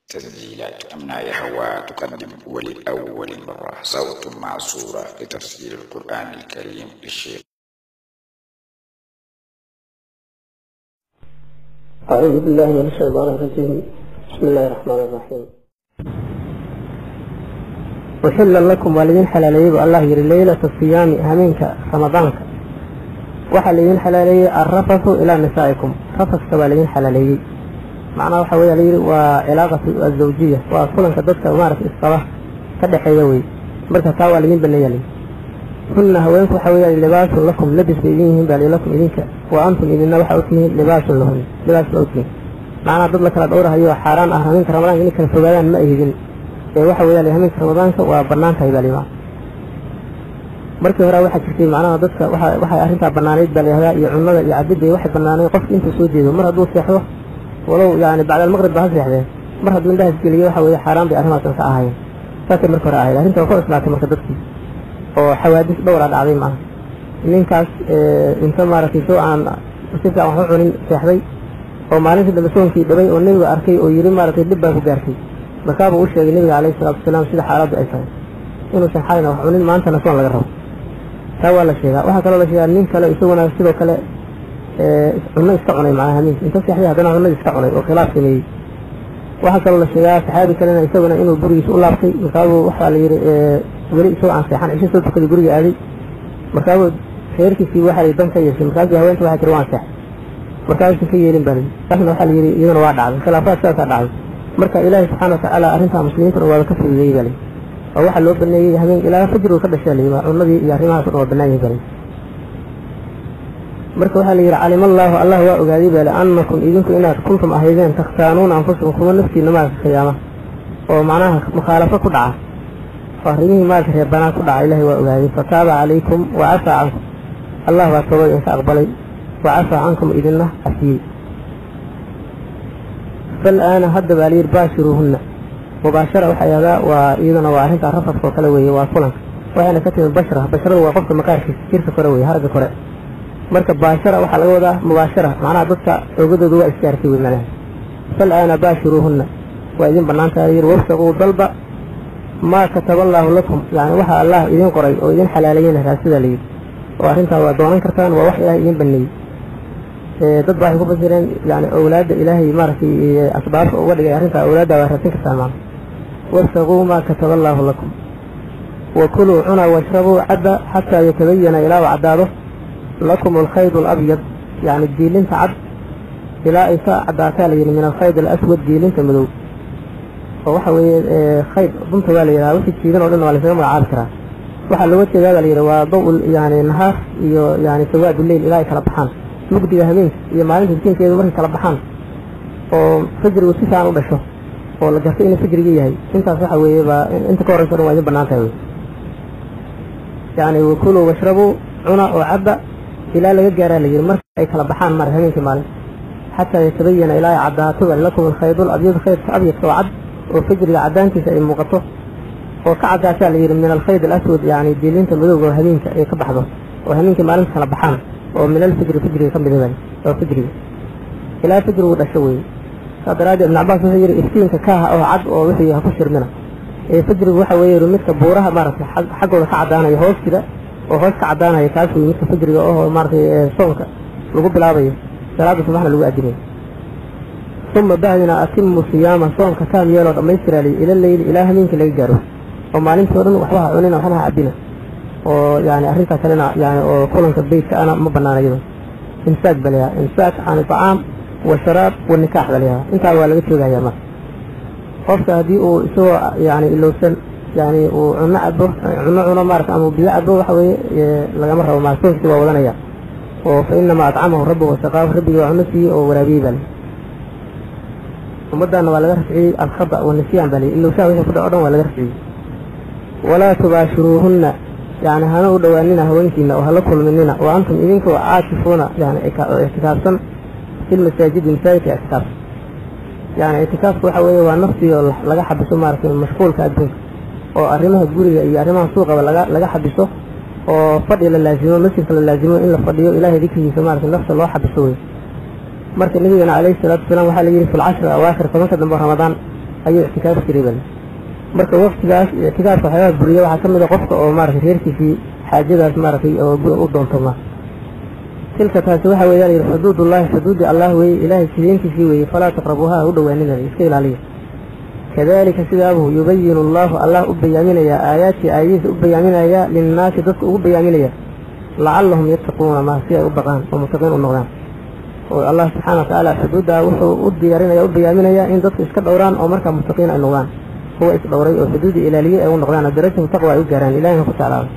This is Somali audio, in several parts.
تسجيلات أمناء هوى تقدم ولأول مرة صوت مع صورة لتفسير القرآن الكريم للشيخ. أعوذ بالله من الشيطان الرجيم. بسم الله الرحمن الرحيم. وحل لكم والدين حلالي الله يري ليلة الصيام همينك رمضانك وحلين حلالي الرفث إلى نسائكم رفث والدين حلالي معناه وحوي لي وعلاقة الزوجية وكلن كدتك ومارس الصلاة كده حيوي مركز والدين بالليالي كنا هوينك وحوي لباس لكم لبس بإذنهم بل لكم إذنك وأنتم إذن وحوتهم لباس لهم لباس لهم معناه ضد لك الدورة هي حرام أهمين رمضان إنك الفجان ما يهجن وحوي لي همين رمضان وبرنامج هيبالي ما markii hore waxa jirtay macnaha dadka waxa arinta banaaneed baleeyahay iyo cunnada iyo cabida waxa banaaneed qof inta soo jeedo mar haduu seexdo walow yaani bacda maghrib baa seexday mar haduu indhaha geliyo waxa weeye xaraan bay arrimahaas ka ahaayeen saaka markii hore ahayd arinta ku islaatay marka dadkii oo xawaadis dhowr ah dhacday ma ninkaas inta maartay soo aan si fiican wax u cunin seexday oo maalintii dambe soonkii dhabay oo nabiga arkay oo yiri maartay dib baa ku gaartay markaa uu sheegay nabiga calayhi salaatu wasalaam sida xaaladdu ay tahay inuu saxayna wax cunin maanta soon laga rabo waa la sheegaa waxa kale la sheegaa nin kale isaguna sidoo kale cunno iska cunay macnaha nin inta saxiix hadana cunno iska cunay oo khilaaf sameeyay waxa kale la sheegaa saxaabi kale isaguna inuu gurigiisa u laabtay markaa waxa la yiri wali isoo aan seexan isoo soo tukay guriga aaday markaa reerkiisii waxa ay danka yeeshay markaa haweenta waxa tir waan seex markaa inta ka yeelin bari taasna waxa la yiri iyadana waa dhacday khilaafaad saas dhacday marka ilaahay subhanahu wa ta'ala arinta muslimiinta waa ka fududeeyay bari waxa loo baneeyay habeen ilaa fajr ka dhashay cunadii iyo arrimahaas oo baneeyay bari marka waxa la yiri calimallahu allah waa ogaaday bal annakum idinku inaad kuntum ahaydeen takhtaanuna anfusukum kuma naftiina ma qiyaama oo macnaha mukhaalafa ku dhaca fariinii ma reebana ku dhaca ilaahay waa ogaaday fataaba calaykum wa afa ankum allah waa toobay inta aqbalay wa afa ankum idinna afii fal ana hadda balir baashiruhunna مباشرة وحياة وإذن وعرفت عرفت فوكلا وهي وفلان وأنا كتب بشرة وقفت مكان كثير كروي هذا كره مركب باشرة وحلوة ده مباشرة معناها ضدك وجود دواء السيارتي والمناه فالآن باشروهن وإذن بنان تغيير وابتغوا ضلبة ما كتب الله لكم يعني وحى الله إذن قري وإذن حلالين راسدا لي وعرفت ودوان كرتان ووحي الله إذن بني ضد واحد كبيرين يعني أولاد إلهي مارسي أسباب وودي عرفت أولاد وارثين كرتان وابتغوا ما كتب الله لكم وكلوا عنا واشربوا عدا حتى يتبين إلى وعداده لكم الخيط الأبيض يعني الديلين تعد إلى إساء عداتالي من الخيط الأسود ديلين تمدو ووحوي خيط ضمت بالي إلى وش الشيطان ولنا ولا سيوم العابكرة وحلوت هذا اللي وضوء يعني النهار يعني سواد الليل إلى كلبحان مقدي هذين يمالين تسكين كذا مرة كلبحان وفجر وسيسان وبشو ولا جالس إني فجري هاي أنت صح ويبا أنت كورس ولا واجب بناته يعني وكلوا واشربوا عنا وعبا إلى لا يجرى لي المر أي كلا بحان مر همين كمال حتى يتبين إلى عداته لكم الخيط الأبيض خيط أبيض وعد وفجر عدان كسر مقطع وكعدا سالي من الخيط الأسود يعني ديلين تمدوق وهمين كبحضه وهمين كمال كلا بحان ومن الفجر فجري كم بدل وفجري إلى فجر ولا شوي هذا ابن عباس يقول إفتين كاها أو عد أو وحي هفشر منه فجر وحا ويرو مثل بورها مارت حقه كعدانا يهوش كده وهوش كعدانا يكاسو مثل فجر أو مارت صونك لقب العبية ثلاثة سمحنا لو أدمين ثم بعدنا أتم صيام صونك كان يلو ما يسر لي إلى الليل إله منك اللي يجارو وما علمت ورن وحواها عنينا وحنها عبنا ويعني أحريقها كلنا يعني وكلن كبيت أنا مبنانا جدا إمساك بليها إمساك عن الطعام والشراب والنكاح عليها انت ولا جتوجا يا ما قفت هذه وسوى يعني اللي وصل يعني ونعبه عنا مارك أمو بيعبه وحوي لقى مرة وما سوى كتبه ولا نيا فإنما أطعمه ربه وسقاه ربي وعنسي وربيبا ومدنا ولا يرفعي الخطأ والنسيان بلي اللي وساوي كده أردن ولا يرفعي ولا تباشروهن يعني هنقول دواننا هوينكنا وهلكل مننا وأنتم إذنكم عاكفون يعني اعتكافا في المساجد مساجد اعتكاف يعني اعتكاف وحوي ونفسي لغا حبسو مارك مشغول كادون oo arimaha guriga iyo arimaha suuqa laga xabiso oo fadhi la laazimo masjidka la laazimo in la fadhiyo ilaahay dikriisa maarka nafta loo xabiso marka nabiga calayhi salaatu wasalaam waxa la yiri fil 10 awaakhir tobanka dambe ramadaan ayuu ictikaaf jiray bal marka waqtigaas ictikaafka waxyaaba buriya waxaa ka mid a qofka oo maaragtay reerkiisii xaajadaas maaragtay oo u doontoma tilka taasi waxa weeyaan yidhi xuduudullaahi xuduudi allah weeye ilaahay sideenkiisii weeye falaa taqrabuuha u dhowaanina iska ilaaliya kadalika sidaabu yubayinu allahu allah u bayaaminayaa aayaadkii aayadihiisa u bayaaminayaa linnaasi dadka ugu bayaaminaya lacallahum yattaquuna ma si ay u baqaan oo muttaqiin u noqdaan oo allah subxaana wa tacaala xuduuddaa wuxuu u diyaarinaya u bayaaminayaa in dadku iska dhowraan oo markaa muttaqiin ay noqdaan kuwa isdhowray oo xuduudii ilaaliyey ay u noqdaan darajatu taqwa ay u gaaraan ilahina ku jeclaada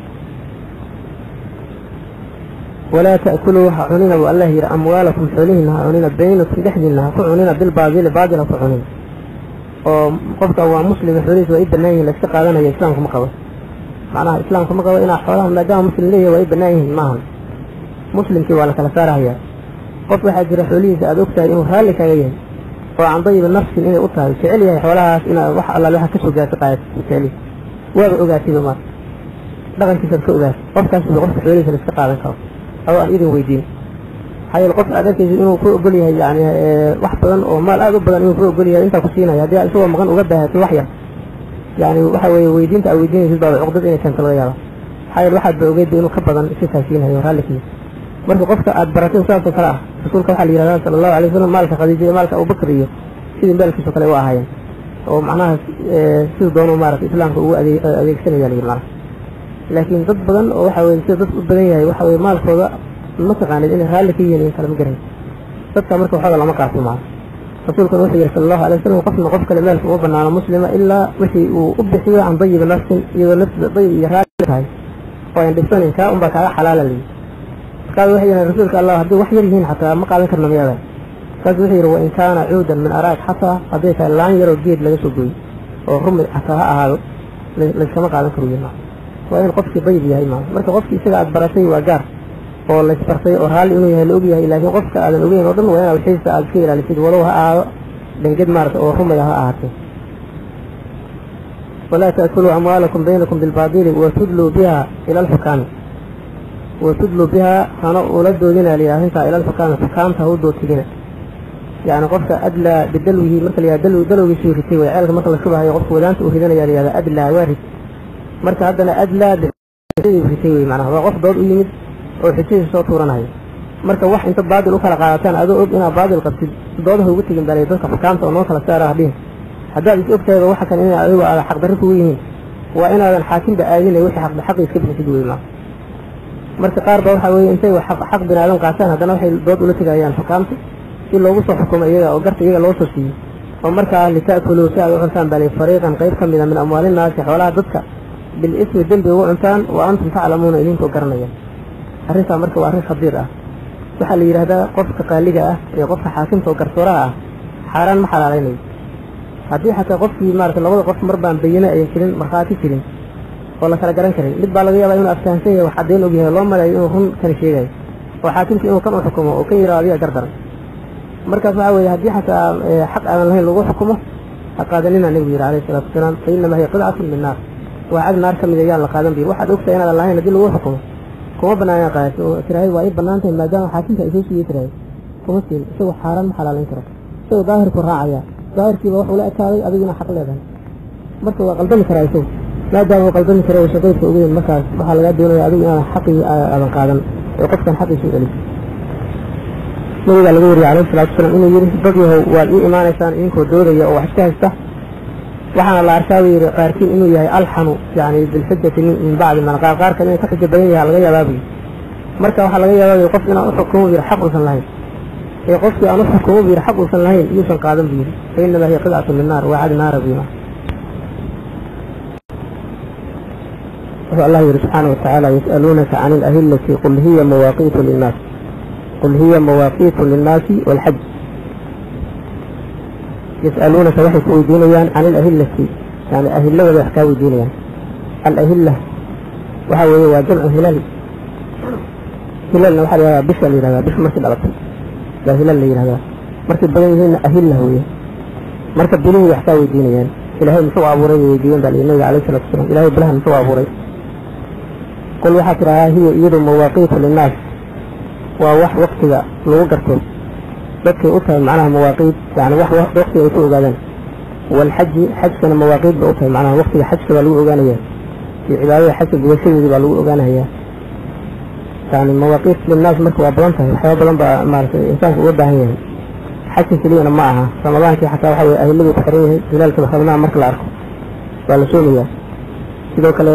walaa ta'kuluu ha cunina buu allah yidhi amwaalakum xoolihiina ha cunina baynakum dhexdiina ha ku cunina bilbaadili baadil ha ku cunina oo qofka waa muslima xoolihiisa waa i bannaan yihin la iska qaadanaya islaamku ma qabo macnaha islaamku ma qabo inaa xoolaha maadaama muslim leeyahay waa i bannaan yihiin maahan muslimkii waa la kala saarahayaa qof waxaa jira xoolihiisa aada og tahay inuu raalli kaaga yahay oo can dayibi nafsin inay u tahay jecel yahay xoolahaas inaa wax allaale waxa kasoo gaarta qaayad jeceli waaba ogaatayba maar dhaqankiisaad ka ogaatay qofkaas iyo qofka xoolihiisa la iska qaadan karo adoo aan idin weydiin maxaa yeele qof aad arkaysa inuu ku ogol yahay yani wax badan oo maal aada u badan inuu ku ogol yahay intaa ku siinaya haddii aad isagoo maqan uga baahatay wax yar yani waxa weeye weydiinta aad weydiinaysid baaba cuqdad inay keento laga yaaba maxaa yeele waxaad ba ogeydba inuu ka badan iska kaasiinayo raallikiisa marka qofka aad baratay saasoo kale ah rasuulka waxaa la yidhahdaa sala allahu alay wasalam maalka khadiija iyo maalka abubakr iyo sidii maalkiisao kale u ahaayeen oo macnaha siduu doonu maaragtay islaamka ugu adeegsanaya layidhi macnaha laakiin dad badan oo waxa weye sida dadku u badan yahay waxa weye maalkooda ma taqaanid inay raalli ka yihiin in kale ma garan dadka marka waxooga lama qaasi maaha rasuulkuna wuxuu yidhi sala allahu alay wasalam qofna qof kale maalka uma banaano muslima ilaa wixii uu u bixiyo can dayibi nafsin iyadoo nafsida dayib iyo raalli tahay oo aan dhibsanin kaa unbaa kaaga xalaala layidhi markaas waxay yidhahan rasuulka allah haddii wax yar yihiin xataa ma qaadan karna miyaada markaas wuxuu yidhi wain kaana cuudan min araag xataa hadday tahay laan yaroo geed laga soo gooyey oo rumi xataa ha ahaado layskama qaadan karo yima waa in qofkii dayib yahay maa marka qofkii isaga aad baratay waa gaar oo laysbartay oo raalli inuu yahay la og yahay laakiin qofka aadan ogeyn oo dhan waa inaad wixiisa aad iska ilaalisid walow ha ahaado dhanged maarata oo rumaya ha ahaatee walaa ta'kuluu amwaalakum baynakum bilbaadili watudluu biha ila alxukaami watudluu bihaa hana ula doodina layidhaha arrintaa ila alxukaami xukaamta ha u doodtigina yacni qofka adlaa bidalwihi marka la yihahda dalowgiisuu ritay way ceelka marka la shubahayo qofka wadaanta uu ridanaya la yihahda adlaa waa rid marka haddana adlaa bixijadii ritay wey macnaha waa qof dood u yimid oo xijadiisa soo tuuranayo marka wax inta baadil u kala qaadataan adoo og inaad baadil qabtid doodaha ugu tegin baa dadka xukaamta oo noo kala saara hadhihin haddaad is og tahayba waxa kan inay adigu aada xaqdarri kugu yihiin waa inaadan xaakimba aadinay wixii xaqi iska bixisid wey maa marka qaar ba waxa weeye intay xaq binaadan qaataan haddana waxay dood ula tegayaan xukaamta si loogu soo xukumo iyaga oo garta iyaga loo soo siiyo oo markaa lita'kuluu si aad u cuntaan baa lay fariiqan qayb ka mida min amwaalinaasi xoolaha dadka bilismi dembi ugu cuntaan wa antum taclamuuna idinkoo garanaya arrintaa marka waa arrin khadiir ah waxaa la yidhahdaa qofka qaaliga ah iyo qofka xaakimka oo garsooraha ah xaaraan ma xalaalaynayo haddii xataa qofkii maarata labada qof mar baan bayine ayan jirin markhaati jirin oo la kala garan karin mid baa laga yaabaa inuu aftahansan yahay wax caddayn og yahay loo malayo inuu run kani sheegayo oo xaakimka inuu kan u xukumo oo kan yidhahdo adiga gardaran markaas waxaa weeye haddii xataa xaq aadan lahayn lagu xukumo ha qaadanina nebigu yidhi alayhi salatu wasalaam fa innamaa hiya qidcatun min naar waa cag naar ka mid ayaan la qaadan biyo waxaad ogtahay inaadan lahayn haddii lagu xukumo kuma bannaan inaad qaadato oo tirahay waa ii bannaan tahay maadaama xaakimka ay soo siiyey tirahay kuma siin isagoo xaaraan ma xalaalayn karo isagoo daahirku raacaya daahirkiiba waxuu la ekaaday adiguna xaq leedahay marka waa qaldami karaa isagu maadaama uu qaldami karo oo shaqaydka ogeyn markaas waxaa lagaa doonaya adigu inaadan xaqii aadan qaadan oo qofkan xaqiisu celiso nabigaa laga wariyay alayhi salatu wasalaam inuu yidhi dad yahow waad ii imaanaysaan idinkoo doodaya oo wax iska haysta waxaana la arkaa buu yidhi qaarkiin inuu yahay alxanu yani bilxujati min bacdi man qaarkan inay ka xujo badan yaha laga yaabaabuy marka waxaa laga yaabaabuy qof inaan u xukumo buu yidhi xaq uusan lahayn ee qofkii aan u xukumo buu yidhi xaq uusan lahayn iyuusan qaadan buu yidhi fa innamaa hiya qidcatu min naar waa cad naara buu yidhi wuxuu allah yidhi subxaana watacaala yas'aluunaka can alahillati qul hiya mawaaqiitu linnaas qul hiya mawaaqiitu linnaasi waalxaj yas'aluunaka waxay ku weydiinayaan can alahillati yani ahilladooda wax kaa weydiinayaan alahilla waxaa weeye waa jamcu hilal hilalna waxaa la yihahdaa bisha la yihahdaa bish markii dhalatay baa hilal la yihahdaa markay badan yihiinna ahilla weeye marka bilihii wax kaa weydiinayaan ilahay muxuu abuuray bay weydiiyeen baa nabiga alayhi salatu wasalaam ilahay bilaha muxuu abuuray qul waxaa tidhahaa hiya iyadu mawaaqiitu linnaas waa wax waktiga lagu garto dadkay u tahay macnaha mawaaqiit yani wax waktiga ay ku ogaadaan والحج حجنا مواقيت بأوتها معناها وقت الحج بالو أغانية في عبادة حج بوسيلة بالو أغانية يعني مواقيت للناس مركوا بلانتها الحياة بلانبا مارس الإنسان في وضعها هي حج سلينا معها رمضان في حتى وحوي أهل بحريه خلال تبخلنا مرك العرق والسورية sidoo kale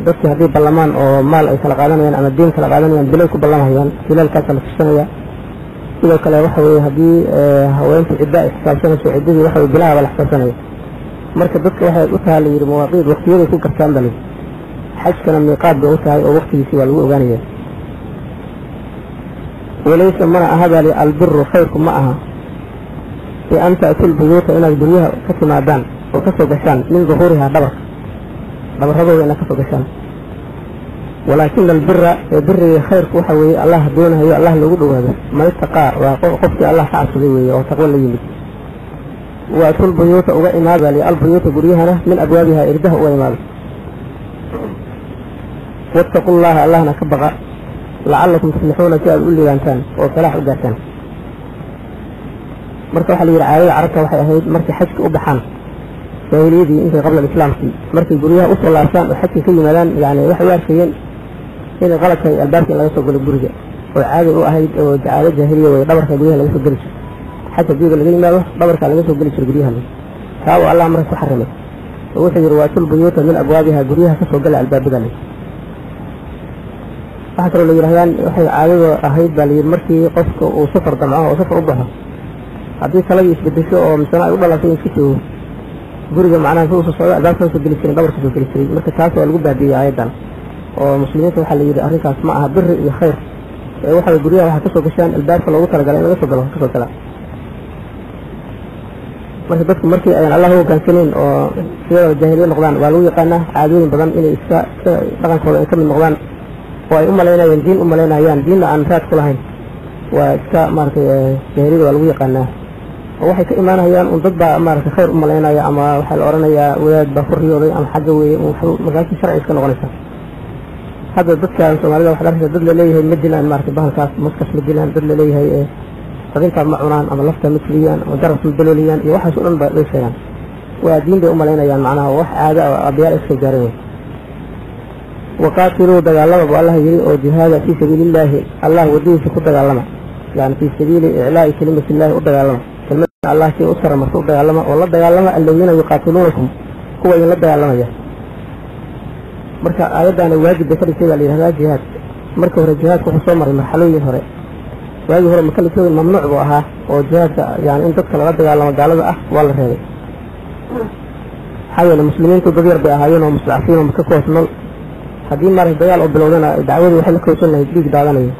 dadka hadii ballamaan oo maal ay kala qaadanayaan ama diin kala qaadanayaan bilay ku ballamahayaan filalkaas la tusanayaa sidoo kale waxa weeye hadii haweenku cidda xisaabsanayso ciddadii waxa bilaa wala xisaabsanaya marka dadka waxay u tahay yiri mawaaqiid waqtiyada ku kartaan dalay xajkana miiqaad buu tahay oo waqtigiisa waa lagu ogaanaya walaysa mana ahada li albirru khayrku ma aha fi anta atul buyuta ina guryaha ka timaadaan oo ka soo gashaan min zuhuriha dhabarradooda ina ka soo gashaan ولكن البر خير كوحوي الله دونه هي الله لو دغاده ما يتقى وقفت الله تعصبي وي او تقول لي وأتول بيوت او إماده للبيوت غريهنا من ابوابها ارده وإماده واتقوا الله نكبغ لعلكم تفلحون تقول لي انسان او فلاح وداتان marka waxa la yiraahdo carabta waxay ahayd markii xajka u baxaan sawiridii intii qabla islaamki markii guriyaha u soo laabtaan oo xajka ka yimaadaan yani wax waarshayeen in qaladka albaabka laga soo galo guriga oo caadi u ahayd oo jacaalo jahiliya way dhabarka guriyaha laga soo gali xajka guriga laga yimaado dhabarka laga soo gali guriyaha taa Allah mar ku xarimay oo wuxuu yiri waatul buyuta min abwaabiha guriyaha ka soo gala albaabada waxa kale la yiraahdo waxay caado ahayd bal markii qofka uu safar damco oo safar u baxo hadii kala isbedesho oo misana ay u dhalatay iska joogo guriga macnaha soo socda albaabka soo gali jiray dhabarka soo gali jiray marka taas waa lagu baadiyay ayadan oo muslimiinta waxa la yiri arrinkaas ma aha bir iyo khayr ee waxa guriyaha waxa ka soo gashaan albaabka loogu talagalay in laga soo galo ka soo gala marka dadku markii ay Allah u gaansaneen oo sida jaahiliye noqdaan waa lagu yaqaanaa caadooyin badan inay iska dhaqankooda ay ka mid noqdaan oo ay u maleynayaan diin aan raad ku lahayn waa iska markay jaahiliyada waa lagu yaqaanaa waxay ka imaanayaan un dad baa maaragtay khayr u maleynaya ama waxa la oranayaa wadaad baa furiyooday ama xagga weeye wuxuu magaci sharci iska noqonaysa hadda dadka Soomaalida waxa la dad la leeyahay madilaan maaragtay bahalkaas maskas madilaan dad la leeyahay qadinta ma cunaan ama lafta midliyaan oo daraf daloliyaan iyo waxa soo dhan baa ay sheegan waa diin bay u maleynayaan macnaha wax caada ah abiyaal iska gaareen وقاتلوا دغالما والله يري او جهاد في سبيل الله الله وديسه ku dagaalama يعني في سبيل اعلاء كلمه الله ودغالما كلمه الله شيء أسر مرسول دغالما والله دغالما الذين يقاتلونكم هو in la dagaalamaya marka ayadana waajib bay fadhiisay leeyahay jihad marka hore jihadku wuxuu soo maray marxalooyin hore waagi hore ma kala joogin mamnuuc buu ahaa oo jihadka yani in dadka laga dagaalamo gaalada ah waa la reebay xayana muslimiintu dad yar bay ahaayeen oo mustacfiin oo ka koosnol hadii mar dagaal oo bilowdana dacwadu waxay la koosan lahayd dhiig daadanayo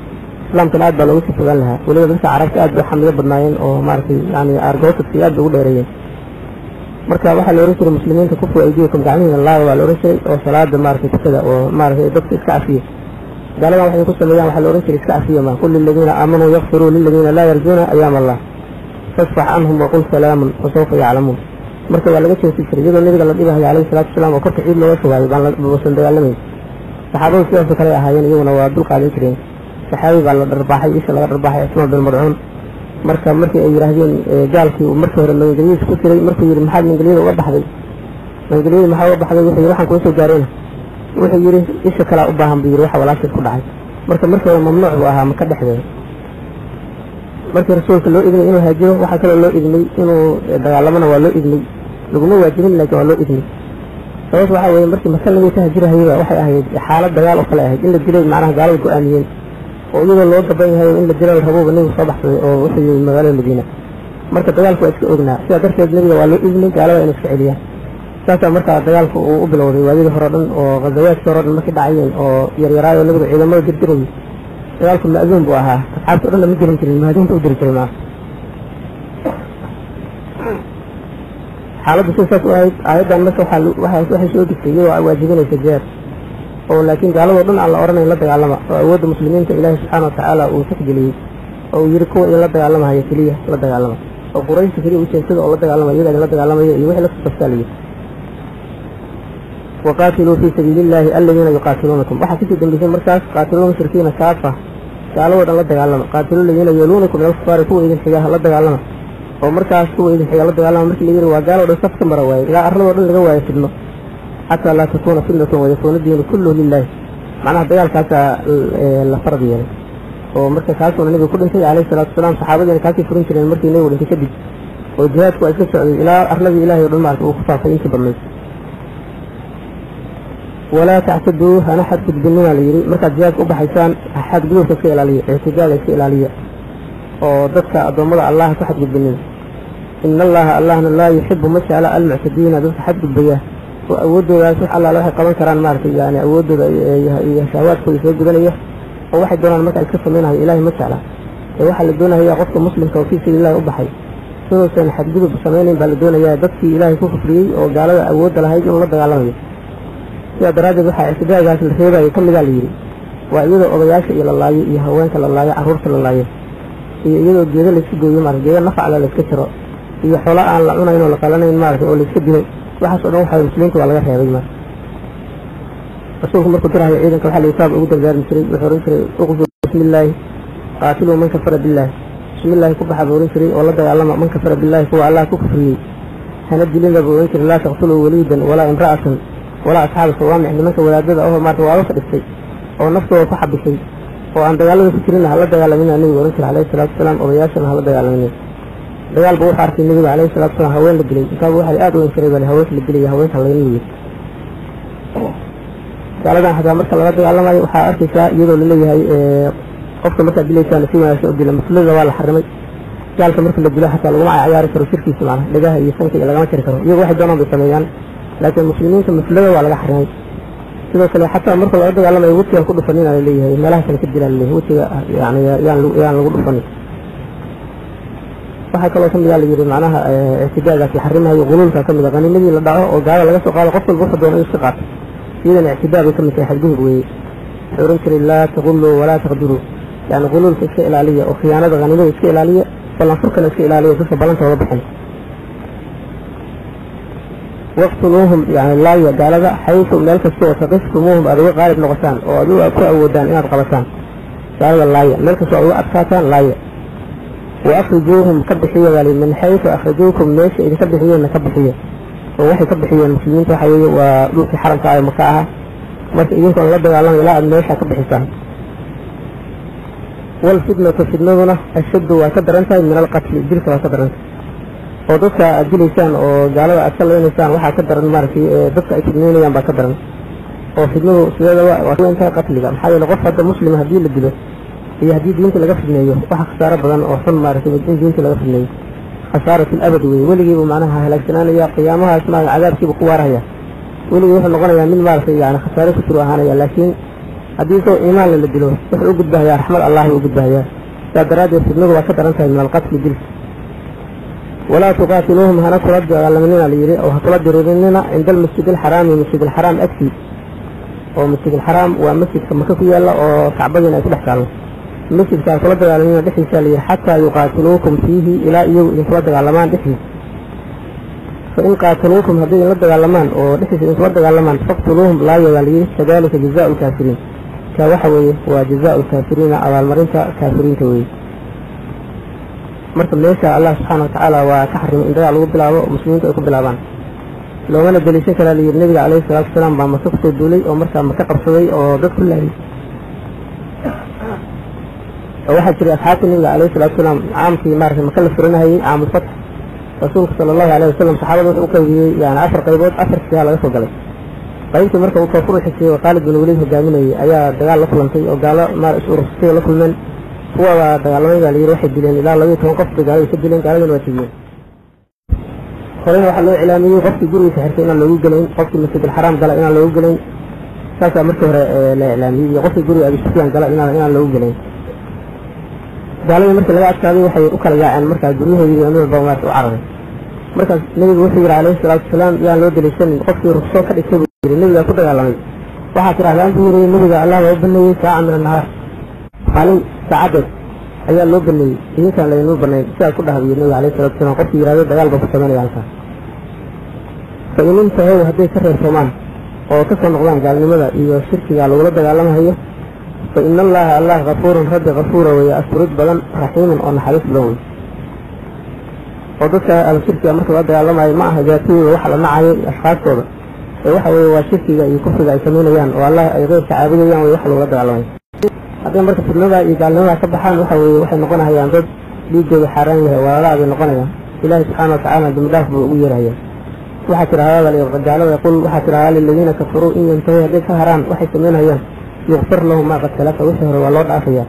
islaamka aad baa loogu fogaan lahaa waliba dadka carabta aad u xamido badnaayeen oo maartay yani argoosadka aad ugu dheereeyeen marka waxa la oran jiray muslimiinta ku faa'iideeyay gacmihiina Allah waa la oran jiray oo salaada maartay tukada oo maartay dadka iska cafiyo gaalada waxay ku sameeyaan waxa la oran jiray iska cafiyo ma kullu alladina aamanu yaghfiru lil ladina la yarjuna ayyam Allah fasfah anhum wa qul salaam wa sawfa ya'lamun marka waa laga jeesay jiray nabiga la dhibahay alayhi salaatu wasalaam oo korka ciid looga fogaayay baan la soo dagaalamay saxaabadu sidoo kale ahaayeen iyaguna waa dul qaadan jireen saxaabi baa la darbaaxay isha laga darbaaxay isma bil mar'uun markii ay yiraahdeen gaalkii markii hore Ingiriis ku tiray markii yiri maxaa Ingiriis uga baxday Ingiriis maxaa uga baxday wuxuu waxaan ku soo gaareen wuxuu yiri isha kala u baahan buu yiri waxa walaashay ku dhacay markii hore mamnuuc buu ahaa ma ka dhaxday markii rasuulka loo idin inuu haajiro waxa kale loo idinay inuu dagaalamana waa loo idinay laguma waajibin laakiin waa loo idinay sababta waxa weeye markii masalada ka hajirahayba waxay ahayd xaalad dagaal oo kale ahayd in la dilay macnaha gaalada go'aamiyeen oo iyadoo loo gaban yahay in la dilay rabo nabiga soo baxay oo wuxuu yiri magaalada Madiina marka dagaalku waa iska ognaa sida darteed nabiga waa loo idinay gaalada inay iska celiyaan saasa marka dagaalku uu u bilowday waadii hore dhan oo qadawaadkii hore dhan markii dhacayeen oo yaryaraayo nabiga ciidamada dirdiray dagaalku maadun buu ahaa asxaabtu dhan ma jirin maadunta u diri jiray xaaladdu sidaas oo ayadan marka waxa soo degtay oo waajibinaysa jeer oo laakiin gaalada dhan aan la oranayn la dagaalama oo awoodda muslimiinta Ilaahay subhanahu wa ta'ala uu tixgeliyay oo yiri kuwa in la dagaalamayo kaliya la dagaalama oo quraysh kaliya u jeestada oo la dagaalamayo iyaga la dagaalamayo iyo wixii la tafsiiliyay وقاتلوا في سبيل الله الذين يقاتلونكم waxa ku dambeeyay markaas qaatiluun mushrikiina kaafa gaalada dhan la dagaalama qaatiluun الذين يلونكم من الكفار kuwa idin xiga la dagaalama ومركز سوء إذا حيال الله على مركز اللي وقالوا ده صفت مرواي لا أرلو ورن لقوا يسلمه حتى لا تكون سنة ويكون الدين كله لله معناها دجال كاسا الفرد يعني ومركز كاسا النبي كل شيء عليه الصلاة والسلام صحابة يعني كاسي فرنش لأن مركز اللي ولن تكذب وجهات وأسس إلى أرلو إلهي ورن معك وخصاصة ينتبه منه ولا تعتدوا أنا حد بالنوع ليري مركز جهات أبا حيسان حد قلوب تسئل عليه اعتدال يسئل عليه وضدك أضمر الله تحد بالنوع إن الله لا يحب مسألة المعتدين ضد حد بالبياه وأوده يسوح الله لا يقبل كران مارك يعني أوده شهوات كل شيء بدنيه وواحد دون المسألة كفر منها إلهي مسألة واحد اللي دونه هي غصب مسلم توفيق الله أبحي سنو سنة حدده بسمانين بلدونه هي ضدك إلهي كفري وقال له أوده لها يجب الله دقاله يا درجة بحا اعتداء ذات الخيبة يكم ذلك وأيضا أضياش إلى الله يهوانك لله عرورك لله يأيضا الجيدة اللي تسجوا يمارك جيدة نفع على الكسر هي حلاء عن لعونا إنه لقالنا يمارك واللي تسجوا وحسوا أنه حال المسلمين وعلى غير هذا رسولكم مركو ترى عيدا كوحال يصاب أقود الزار المسلمين وحورين شري أقفوا بسم الله قاتلوا من كفر بالله بسم الله كبح بورين شري والله دعا الله من كفر بالله هو الله كفرني هندي لنا بورين شري لا تقتلوا وليدا ولا امرأة ولا أصحاب الصوامع لمن كولادة أو ما توارث الشيء أو نفسه وصحب الشيء وأن دعا الله فكرنا هلا دعا لنا النبي ورين شري عليه الصلاة والسلام وبياشنا هلا دعا لنا دجال بوح عارف النبي عليه الصلاة والسلام هوين الدليل كان بوح الآد وين شرب له هوين الدليل هوين خلينا نيجي قال ده حتى مركز الله دجال ما يوحى عارف شيء يقول لي هي قفت مركز الدليل كان فيما يشوف دليل مثل الزوال حرمي قال مركز الدليل حتى لو ما عيار كرو شركي سمعنا لقاه يسمك إلى ما شركه يجي واحد دونه بسميان لكن المسلمين كم مثل الزوال على حرمي كذا حتى مركز الله دجال ما يوتي يقول فنين على اللي هي ملاها كان كدليل اللي هو يعني يقول فنين waxay kaloo kamid ah yiri macnaha اعتداء يحرمها يقولون كمل غني النبي la dhaco oo gaala laga soo qaado qof walba wuxuu doono iska qaato idan اعتداء kamid ah xadgudub weey xurun kari la taqulu wala taqdiru yani qulul iska ilaaliya oo khiyaanada ganida iska ilaaliya balan furkana iska ilaaliya dadka balantooda baxan waqtuluhum yani la yaqalaga haythu meel kasto oo taqismuhum adiga qaalib noqotaan oo adiga ku awoodaan inaad qabataan saada laaya meel kasto oo adkaataan laaya وأخرجوهم كبحية ذلك من حيث أخرجوكم ليش إذا كبحية إن كبحية ووحي كبحية المسلمين تحيي ولوك حرم كاي مكاها مرت إيجنكم الله دعا الله إلا أن ليش كبحية والفتنة تفتنونا الشد وكدرنتا من القتل الجلس وكدرنتا ودك الجلسان وقالوا أكثر الإنسان وحا كدرن ماركي دك إتنين ينبا كدرن وفتنوه سيادة وكوين قتل محايا لغفة المسلم هدي للدلو هي هدي دينك لغا فدنيو waxa khasaaro badan oo xun maartay diinka laga fidnay khasaaratu al-abad way waligiiba macnaha halagsanaya qiyaamaha ismaa cadaabkiiba ku waaraya waligiiba wuxuu noqonayaa mid maartay yaani khasaaro ku tiro ahaanaya laakiin hadii soo iimaan la dilo wuxuu u gudbayaa raxmad Allah u gudbayaa saadaraad fidnadu waa ka daran tahay min al-qatl dil wala tuqatiluhum hana kurad alamanina liyiri oo hatla dirinina inda al-masjid al-haram masjid al-haram akti oo masjid al-haram waa masjidka Makka ku yaala oo Kacbadina ay ku dhex taalo مسجد كان كل دجالين دحين سالي حتى يقاتلوكم فيه إلى يوم كل دجالمان دحين فإن قاتلوكم هذين الدجالمان أو دحين كل دجالمان فقتلوهم لا يوالي كذلك جزاء الكافرين كوحوي وجزاء الكافرين على المريض كافرين توي مرتب ليس الله سبحانه وتعالى وتحرم إن دجال وبلا مسلمين تأكل بلابان لو أنا جلسة كلا النبي عليه الصلاة والسلام بما سقط الدولي أو مرتب مكقب سوي أو ضد كله واحد في أصحاب النبي عليه الصلاة والسلام عام في مارس مكلف فرنها عام الفتح رسول صلى الله عليه وسلم صحابة وكوي يعني 10 قيبات 10 سيال على فوق عليه قيمت مركب وكفر الحسي وخالد بن وليد هجامني أيا دجال لفلنتي وقال ما أشعر في لفل من هو دجال ما قال يروح الدلين لا الله يتوقف دجال يسجلين قال له وتجين خلينا وحلو إعلامي وقف جري سحرتين على الوجلين قف المسجد الحرام قال إن على الوجلين ساسا مركب الإعلامي وقف جري أبي سفيان قال إن على الوجلين قالوا مركز لا أتكلم وحي أكل جاء مركز جريه يجيبون البومات وعرض مركز النبي وحي عليه الصلاة والسلام يا لود الإنسان قصي رخصة كده يكتب النبي يقول على وحكي على أن تقول النبي الله وابنه ساعة من النهار قالوا ساعة أي لود النبي إن كان لا ينور بني ساعة كلها النبي عليه الصلاة والسلام قصي يراجع دجال بفتمان يالك فإن انتهى وهدي سر الثمان وكسر نقلان قال لماذا إذا الشرك قال ولد قال ما هي فإن الله غفور رد غفور ويأسرد بلن رحيم أو نحرس له وضدك الشركة مركب أدى لما معها ذاتي وحل معي أشخاص كذا وحول وشركة يكفر يسمون يان والله غير تعابير يان ويحلوا أدى لما هذا مركب في اللغة يقال لنا سبحان وحول نقولها يان ضد بيجي حرام ولا بنقولها إله سبحانه وتعالى بمدافع ويرها هي وحتى هذا اللي رجعله يقول وحتى هذا الذين كفروا إن ينتهي هذه سهران وحيسمونها يان يغفر لهم ما قد سلف وشهر والله عافية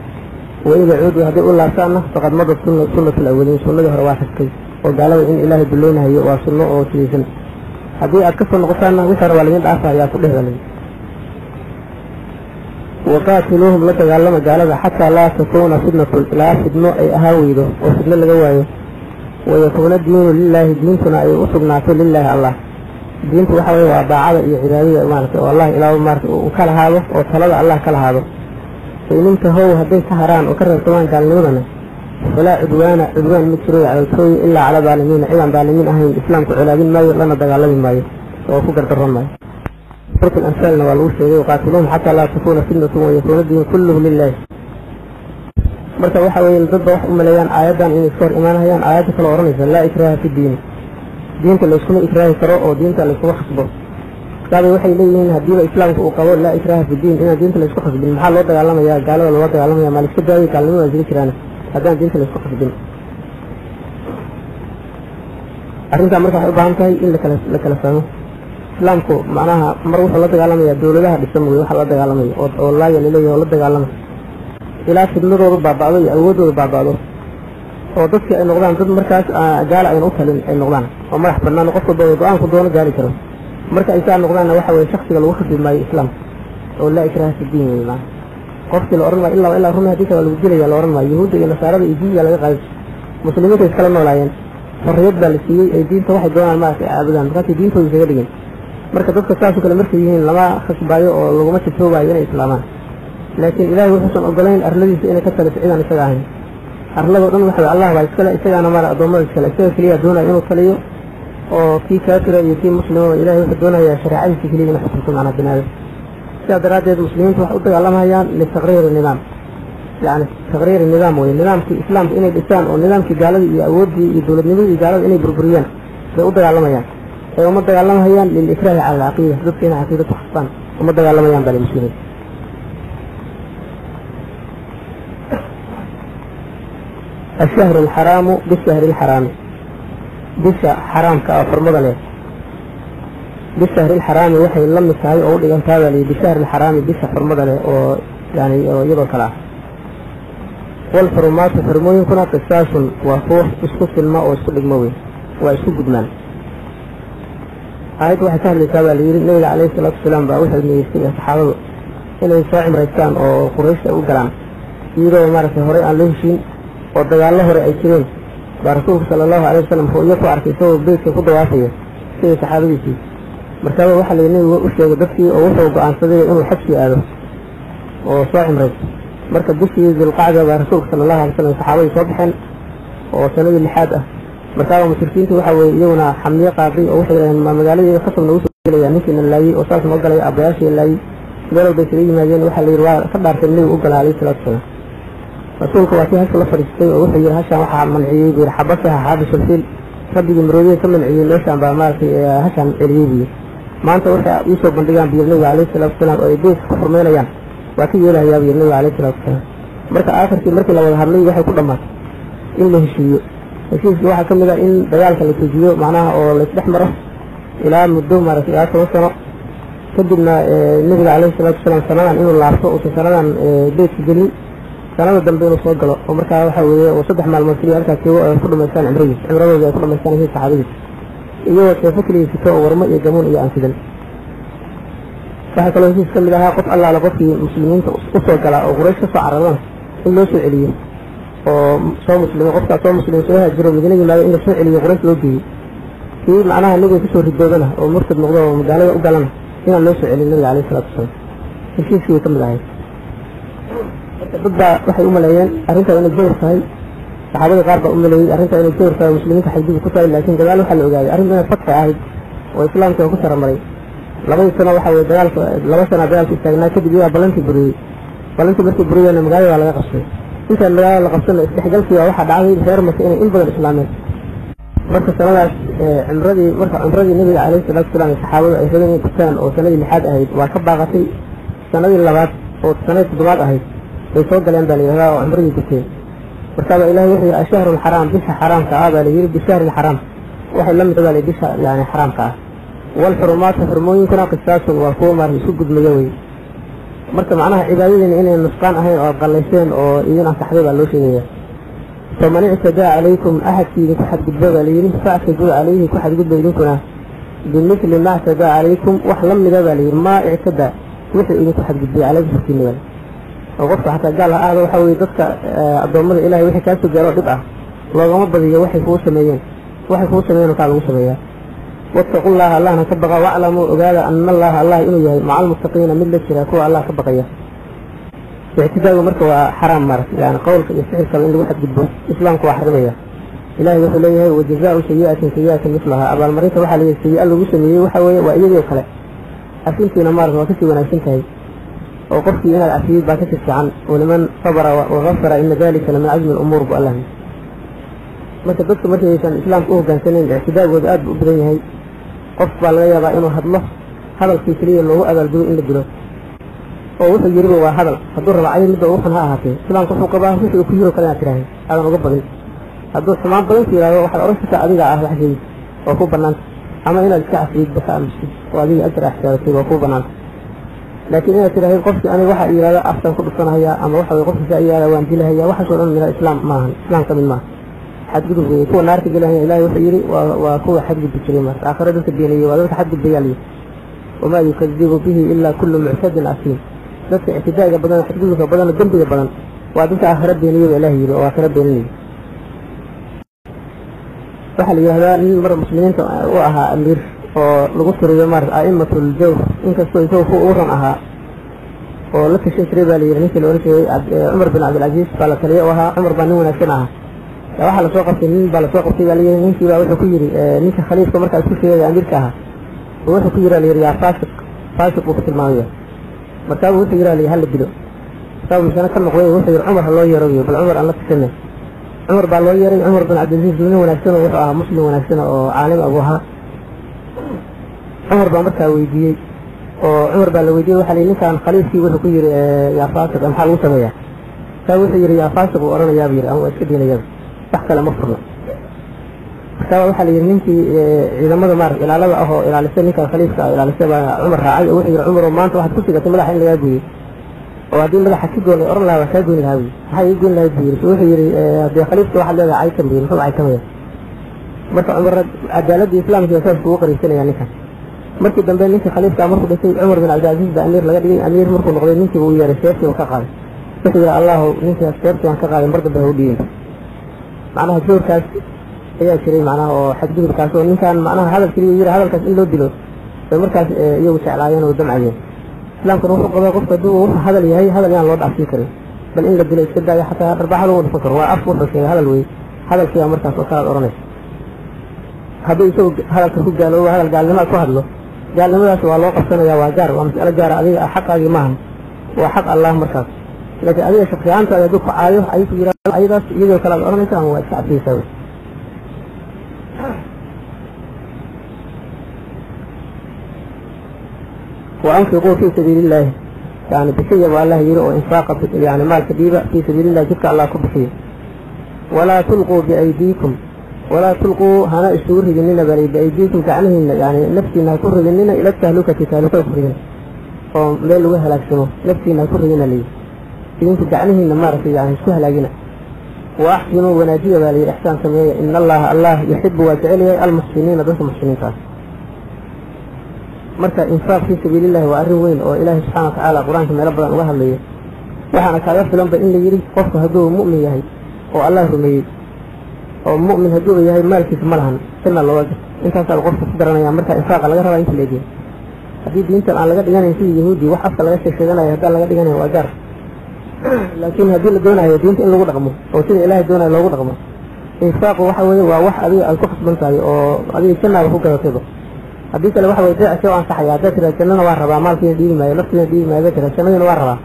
وإذا عودوا هذه الله سنة فقد مضت سنة الأولين سنة رواحة كي وقالوا إن إله دلونا هي وسنة أو تليسن هذه أكثر نقصانا وشهر والين عافية يا كله ذلك وقاتلوهم لتقالما قالوا حتى لا تكون فتنة لا فتنة أي أهاويده وفتنة لقوائه ويكون الدين لله دينتنا أي أصبنا لله الله دينته وحوي وبعض عبادية والله إله مارك وكل هذا وطلب الله كل هذا فإن انتهوا هدي سهران وكرر كمان قال لنا ولا عدوان مكروه على الكوي إلا على ظالمين إلا ظالمين أهل الإسلام كعلابين ما لنا دقالين ما وفقر الرمى فرق الأمثال والوشة وقاتلون حتى لا تكون فتنة ويكون الدين كله لله مرتا وحوي ضد مليان آياتان إن يذكر إيمانها يان آيات كلا ورنسا لا إكراه في الدين دينك اللي يكون إكراه كراء أو دينك اللي يكون خصبه قالوا وحي ليين هدين الإسلام وقالوا لا إكراه في الدين إن دينك اللي يكون خصبه المحل وضع علامة يا قالوا الوضع علامة يا مالك كداوي قالوا وزيري كرانا هذا دينك اللي يكون خصبه أرنك مرتا حبها انتهي إلا لك فهمه إسلامكو معناها مروح الله علامة يا دولة لها بسمه وحل الله علامة والله يلي ليه الله علامة إلى خدمته بعضه أوده بعضه وضدك أي نقدان ضد مركز جال أي نقطة أي نقدان ومرح بنا نقص الدوام كدوان جالي كرم مركز إنسان نقدان وحوي شخص الوقت بما الإسلام ولا إكراه في الدين والله قصد الأورما إلا هم هذيك والوجيل يا الأورما يهود يا نصارى يجي يا لقاء مسلمين يتكلمون ولاين حرية بالسي الدين واحد دوان ما في أبدا مركز الدين هو يسجلين مركز ضدك ساسو كل مركزين لما خص بايو أو لو ما تشوفوا بايين إسلامان لكن إلهي وحسن أقولين أرلدي سئنا كتل سعيدا نسجاهين أرلدي أقول محبا الله وعيسكلا إسجانا مالا أدوما إسكلا إسجانا كليا دونا إنو صليو وفي كاترة يتي مسلم إلهي وحدونا يا شرعي في كليا نحكمكم عن الدنيا سيادرات المسلمين توحدوا الله مهيان لتغيير النظام يعني تغيير النظام والنظام في إسلام إنه الإسلام والنظام في قالوا يأودي يدول النبي قالوا إنه بربريان فأودوا الله مهيان ومدى الله مهيان للإكراه على العقيدة ضدنا عقيدة حصان ومدى الله مهيان بالمسلمين الشهر الحرام بالشهر الحرام بالشهر حرام كأفر مضله بالشهر الحرام وحي لم يسهل أو إذا انتهى لي بالشهر الحرام بالشهر مضله أو يعني يضل كلام والحرمات حرمون كنا قصاص وفوح اسكت الماء واسكت الموي واسكت جدمان آيات واحد سهل يتابع لي النبي عليه الصلاة والسلام بأوحد من يستيقى صحابه إنه يساعي مريكان أو قريش أو قلام يدو مارسة هوري عن لهشين ودقال الله رأي كريم بارسوه صلى الله عليه وسلم هو يقوى عركي سوى بيت يقود واسية سيدة صحابيتي مركبه واحد لأنه وشي ودفكي ووحو بقان صديق إنه حبسي آده وصاعي مريك مركب بشي ذي القاعدة بارسوه صلى الله عليه وسلم صحابي صبحا وسنوي اللحادة مركبه مشركين وحاول يونا حملية قاضي ووحي لأن مقالي خصم نوسو إليه نسينا اللي وصالة مقالي أبياشي اللي قالوا بيسري ماجين وحا اللي رواء فدار تنليه وقال عليه الصلاة والسلام رسولك واتي هكذا لفريستي ووحي هشام وحا منعيه بيرحبسها حابس الفيل ربي جمرودية كم منعيه ليشان بأمارك هشام العيبي ما أنت وحي يوسف بندقان بيرنوي عليه الصلاة والسلام ويبيس حرمين أيام واتي يولا يا بيرنوي عليه الصلاة والسلام مركا آخر في مركا لو يهرلي وحي كل ما إنه هشيو هشيو واحد كم إن دقالك اللي تجيو معناها أو اللي تحمره إلى مدوم مارك آخر وسنة كدبنا النبي عليه الصلاة والسلام سنة إنه الله عصوه وسنة بيت جليل سنة دمبين وصوغلو ومركا وحاوي وصدح مع المسلمين أركا كيو كل مكان عمرو زي كل مكان هي صحابي إيوه كيفكري في كو ورمى يجمون إياه أنسدل فحكى له يسيس كم لها قط الله على قط المسلمين وصوغلا وقريش كسوعر الله إنه سوء عليه وصوم مسلمين قطع صوم مسلمين سوها الجرم لجنة ما إنه سوء عليه قريش لوجيه في معناها النبي كسور الدودنا ومرتد مقضوه ومقالة وقالنا هنا إنه سوء عليه النبي عليه الصلاة والسلام يسيس كيو كم لها ضد waxay u maleeyeen arinta inay joor tahay saxaabada qaar ba u maleeyay arinta inay joor tahay muslimiinta xadiid ku tahay laakiin dagaal waxa la ogaaday arinta fatwa ahayd oo islaamka ku sarmaray laba sano waxa way dagaalka laba sano dagaalka taagnaa kadib yaa balanti markii buriyana magaalada laga qabsay inta la qabsano isdhexgalkii waxa dhacay reer Maka in badan islaameen marka sanadaas cumradii nabiga calayhi salaatu wasalaam saxaabadu ay rabeen inay gutaan oo sanadii lixaad ahayd waa ka baaqatay sanadii labaad oo sanadii toddobaad ahayd bay soo galeen baa la yidhahdaa oo cumradii guteen markaaba ilahay wuxuu yidhi ashahru alxaraam bisha xaraamka ah baa la yidhi bishahri alxaraam waxay la mid baa la bisha yani xaraamka ah walxurumaatu xurmooyinkuna qisaasun waa kuwa maar isu gudmaya wey marka macnaha cibaadadiina inay nusqaan ahayn oo qallayseen oo idin ansaxday baa loo sheegaya faman ictadaa calaykum axadkii idinku xadgudba baa layidhi factaduu calayhi ku xadgudba idinkuna bimithli ma ictadaa calaykum wax la mida baa layidhi maa ictadaa wixii idinku xadgudbay calaykum korkiina oo qofka xataa gaal ha aada waxa weye dadka addoommada ilahay wixii kaa soo gaaroo dhib ah loogama badiyo waxay kuu sameeyeen kaa lagu sameeyaa wattaqu llaha allahna ka baqa waclamuu ogaada ana allaha allah inuu yahay maca almuttaqiina mid la jira kuwa allah ka baqaya ictidaagu marka waa xaraam maaragtay yani qowlka iyo sixirkaba in lagu xadgudbo islaamku waa xarimaya ilahay wuxuu leeyahay wajazaau sayi'atin sayi'atan mislaha abaalmarinta waxaa layihi sayi-a lagu sameeyey waxa weeye waa iyadoo kale cafintiina maarata waa kasii wanaagsan tahay oo qofkii inaad cafiyid baa kasii fiican waliman sabara wagafara ina dalika lamin cazmi alumuur bu allah marka dadka markaysan islaamka u hogaansanayn ictidaagooda aad bu u badan yahay qof baa laga yaabaa inuu hadlo hadalkii keliya loogu abaalgudo in la dilo oo wuxuu yiriba waa hadal hadduu raba cayr midda ugu xun ha ahaatee islaamka wuxuu qabaa wixii uu ku yiro kale inaad tiraahdo aadan uga badin hadduu xumaan badan ku yidhahdo waxaad odhan kartaa adiga ah wax sheegid waa kuu bannaanta ama inaad iska cafiyid baka aamusid oo adiga ajar axsaabatay waa kuu bannaanta laakiin inaad tidhaahid qofkii aniga waxa yidhahda afkan ku dhufanahayaa ama waxa weye qofkii saa yidhahda waan dilahayaa waxaasoo dhan min alislaam maahan islaam ka mid maaha xadgudub weeye kuwa naarta gelahaya ilahay wuxuu yidhi waa kuwa xadgudbi jiray marka aakhira dadka beeniyey waa dadka xadgudbayaa layidhi wamaa yukadibu bihi ilaa kullu muctadin asiim dadka ictidaaga badan xadgudubka badan oo dembiga badan waa dadka aakhira beeniyey baa ilahay yidhi oo aakhira beeninaya waxaa la yidhahdaa nin mar muslimiinta u ahaa amiir oo lagu tiriyo maarata a'immatul jawr inkastoo isaga kuwa ugu ran ahaa oo la tashan jiray baa la yidhi ninkii la ohan jiray cumar bin cabdilcaziiz baa la taliya u ahaa cumar baa nin wanaagsan ahaa waxaa lasoo qabtay nin baa lasoo qabtay baa layidhi ninkii baa wuxuu ku yidhi ninka khaliifka markaa isku sheegaya amiirka ahaa wuxuu ku yidhi layidhi yaa faasiq buu ku tilmaamaya markaabuu wuxuu yidhi layidhi hala dilo markaabuu misana ka noqday wuxuu yidhi cumar ha loo yeerayo bal cumar aan la tashanay cumar baa loo yeeray cumar bin cabdilcaziiz nin wanaagsan oo wuxuu ahaa muslim wanaagsan oo caalim abu ahaa cumar baa markaa weydiiyey oo cumar baa la weydiiyey waxa layidhi ninkaan khaliifkii wuxuu ku yidhi yaa faasiq maxaa lagu sameeyaa markaa wuxuu yidhi yaa faasiq uu odhanayaabuu yidhi ama waa iska diinayaaba wax kale ma furno markaaba waxaa la yidhi ninkii ciidamada maarata ilaalada ah oo ilaalisay ninkaan khaliifka ah ilaalisay baa cumar raacay oo wuxuu yidhi cumar oo maanta waxaad ku sigatay madaxa in lagaa gooyey oo haddii madaxa ka goon oran lahaa waa kaa gooni lahaa buyi maxaa ii gooni lahayd buu yidhi wuxuu yidhi haddii khaliifka waxaad leedahay caytan buu yidhi muxuu caytamaya marka cumar cadaaladda islaamkiiba saas kugu qariibsanaya ninkan markii dambe ninkii khaliifkaa markuu dhintay cumar bin cabdilcaziiz baa amiir laga dhigay amiir markuu noqday ninkiiba u yeeray seeftiiba ka qaaday wuxuu yidhi allahu ninkaas seeftii baan ka qaaday mar dambe ha u dhiibin macnaha joorkaas ayaa jiray macnaha oo xadgudubkaas oo ninkaan macnaha hadal keliya yiri hadalkaas in loo dilo bay markaas iyagu jeclaayeen oo damcayeen islaamkuna wuxuu qabaa qofka hadduu wuxuu hadal yahay hadal yaan loo dhaafsiin karin bal in la dilo iska daayo xataa dharbaaxa lagu dhufan karo waa af wuxuu sheegay hadal wey hadalkiibaa markaas oo kalaad odhanaysa hadduu isagu hadalka ku gaaloobo hadal gaalnimaa ku hadlo gaalnimadaas waa loo qabsanaya waa gaar waa mas'alo gaara adiga xaqaagii maahan waa xaq allah markaas laakiin adiga shaksiyaantaada hadduu ku caayo ayuu ku yidhahdo ayadaas iyadoo kale aad odhanaysa ama waa iska cabsiyeysaa wey وأنفقوا في سبيل الله يعني بشيء والله يرى إنفاق يعني مال كبيرة في سبيل الله جبت الله كبشيء ولا تلقوا بأيديكم ولا تلقوا هنا الشهور جننا بأيديكم كعنهن يعني نفسي إنها كره جننا إلى التهلكة أخرين وليل وهلا شنو نفسي إنها كره جننا لي يمكن كعنهن مارس يعني سهل جنا وأحسنوا وناجيه بالي الإحسان سميه إن الله يحب وجعله المحسنين بس المحسنين كان marka infaaq fi sabiilillahi waa arrin weyn oo ilaahay subxaana wa tacaala qur-aanka meelo badan uga hadlayo waxaana kaaga filanba in la yidhi qofku hadduu mu'min yahay oo allah rumeeyey oo mu'min hadduu yahay maalkiisa ma lahan sina looga gato intaasaa qofka ku daranaya marka infaaqa laga rabaa inta la egeyo haddii diintan aan laga dhiganayn sidii yahuudi wax afka laga sheeganayo haddaan laga dhiganayn waa gaar laakiin haddii la doonayo diinta in lagu dhaqmo oo sida ilaahay doonayo loogu dhaqmo infaaqu waxa weeye waa wax adiga aad ku khasban tahay oo adiga jannaaba ku gadatayba haddii kale waxa way deeca soo ansaxaya haddaad tiraa jannana waa rabaa maalkiina dhiibi maayo naftiina dhiibi maayo haddaad tiraa jannadina waa rabaa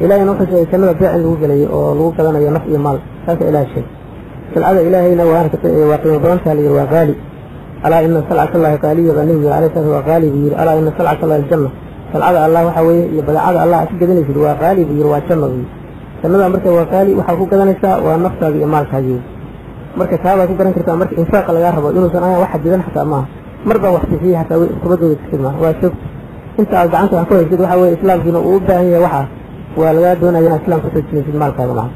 ilaahayna wuxuu sheegay jannada deec in lagu gelayo oo lagu gadanayo naf iyo maal saasa ilaah sheegay سلعة إلهينا وقيم برانتها لي وغالي ألا إن سلعة الله غالية والنبي عليه الصلاة والسلام غالي بير ألا إن سلعة الله الجنة سلعة الله وحوي يبقى الله أشجدني في الوغالي بير والجنة بير سنة مركز وغالي وحقوق كذا نساء والنفس بإمال هذه مركز هذا كبرنا كرتا مركز إنفاق الله يرحبه إنه سنة واحد جدا حتى أماه مرضى وحدي فيه حتى تبدو الكلمة وشوف أنت أرجعنت وحكوه يجد وحوي إسلام في نقوبة هي وحا ولا دون أن إسلام فتجني في المال كذا معه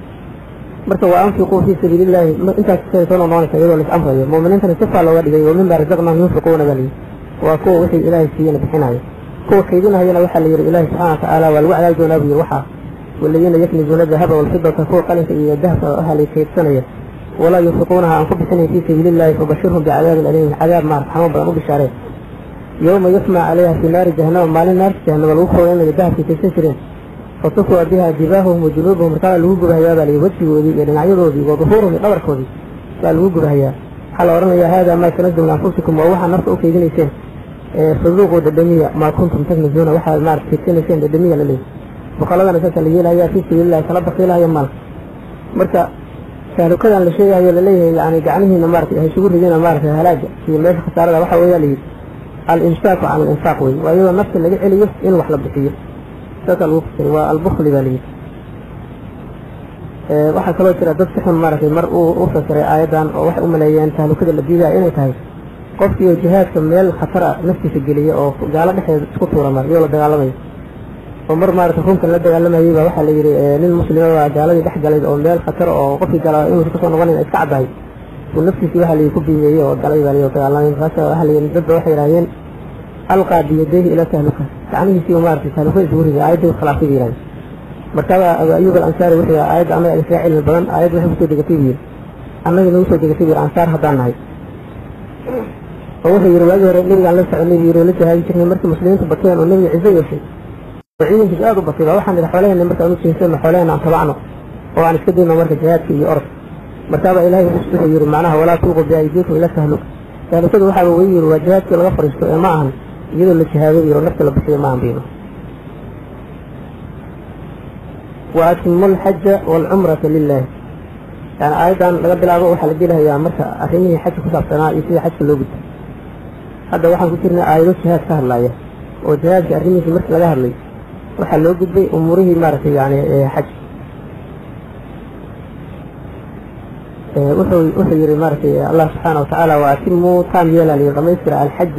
مركز وأنفقوا في سبيل الله أنت تسيطون الله سبيل الله أمره مؤمن أنت نتفع الله وليه ومن رزقنا ينفقون ذلك وكو وحي إلهي سيئنا بحناية كو كيدنا هينا وحا اللي إلهي سبحانه وتعالى والوعد يجون أبي وحا والذين يكنزون الذهب والفضة فوق قلنك الذهب أهل كيد سنية ولا ينفقونها عن كل سنة في سبيل الله فبشرهم بعذاب أليم عذاب ما رحمهم بأنه بشارين يوم يسمع عليها في نار جهنم مال النار جهنم الأخرى وإن الذهب في تسنسرين فتصوى بها جباههم وجنوبهم قال الوجه بها يا لوجهه لنعيره وظهورهم لقبر كودي قال الوجه بها يا حال ورنا يا هذا ما كنزل من أنفسكم ووحى نفسه في جنسين فذوقوا الدمية ما كنتم تكنزون وحى النار في سنسين الدمية لليه وقال لنا نسأل الليلة هي في سبيل الله فلا بخيلها يمال مرتا كانوا كذا لشيء هي لليه يعني جعله نمارك هي شغل لنا نمارك هلاجة في ماش خسارة وحى وياليه الإمساك عن الإنفاق وأيضا نفس اللي عليه إنه وحلب بحيه الوقت والبخل بالي waxaa kaloo jira dad si xun maaragtay mar uu fasiray aayadan oo wax u maleeyeen tahlukada la diidaa inay tahay qofkii jihaadka meel khatar ah naftiisa geliya oo gaalo dhexdeeda isku tuuramay iyo la dagaalamay oo mar maaragtay runkan la dagaalamayay baa waxaa la yiri nin muslimo ah gaaladii dhex galay oo meel khatar oo qofkii galay inuu ka soo noqon iska caday oo naftiisa waxa la ku biimeeyay oo galay baa la dagaalamay waxa la yiri dad waxay raayeen alqa biyadihi ila tahluka يعني في مارك سالفة زوري عايد خلاص يجينا مرتبة أيوب الأنصاري وحده عايد أنا إسرائيل البلد عايد وحده تودي كتير أنا اللي نوصل كتير الأنصار هذا هاي هو في رواية النبي عليه الصلاة والسلام يقول لك هذه كلمة مرت مسلمين تبطيان والنبي عزيز وشيء وعين في أرض بطيئة واحد من حوالين اللي مرت أنوش يسمى حوالين عن طبعنا وعن كده إنه مرت جهاد في أرض مرتبة إلهي يقول معناها ولا توقف بأيديكم إلى تهلك يعني كده واحد وير وجهاد كل غفر معهم يقول لك هذا يقول نفس اللي معهم بينه وأتموا الحج والعمرة لله يعني أيضا لقد لعبوا حلقي لها يا مرتا أخيني حج كتاب سنة يصير حج اللوجد هذا واحد كتيرنا آيات جهاد سهل لايه وجهاد أخيني في مرتا لها لي وحلوجد بي أموره مرتا يعني حج وحي مرتا الله سبحانه وتعالى وأتموا تام يلا لغميسر الحج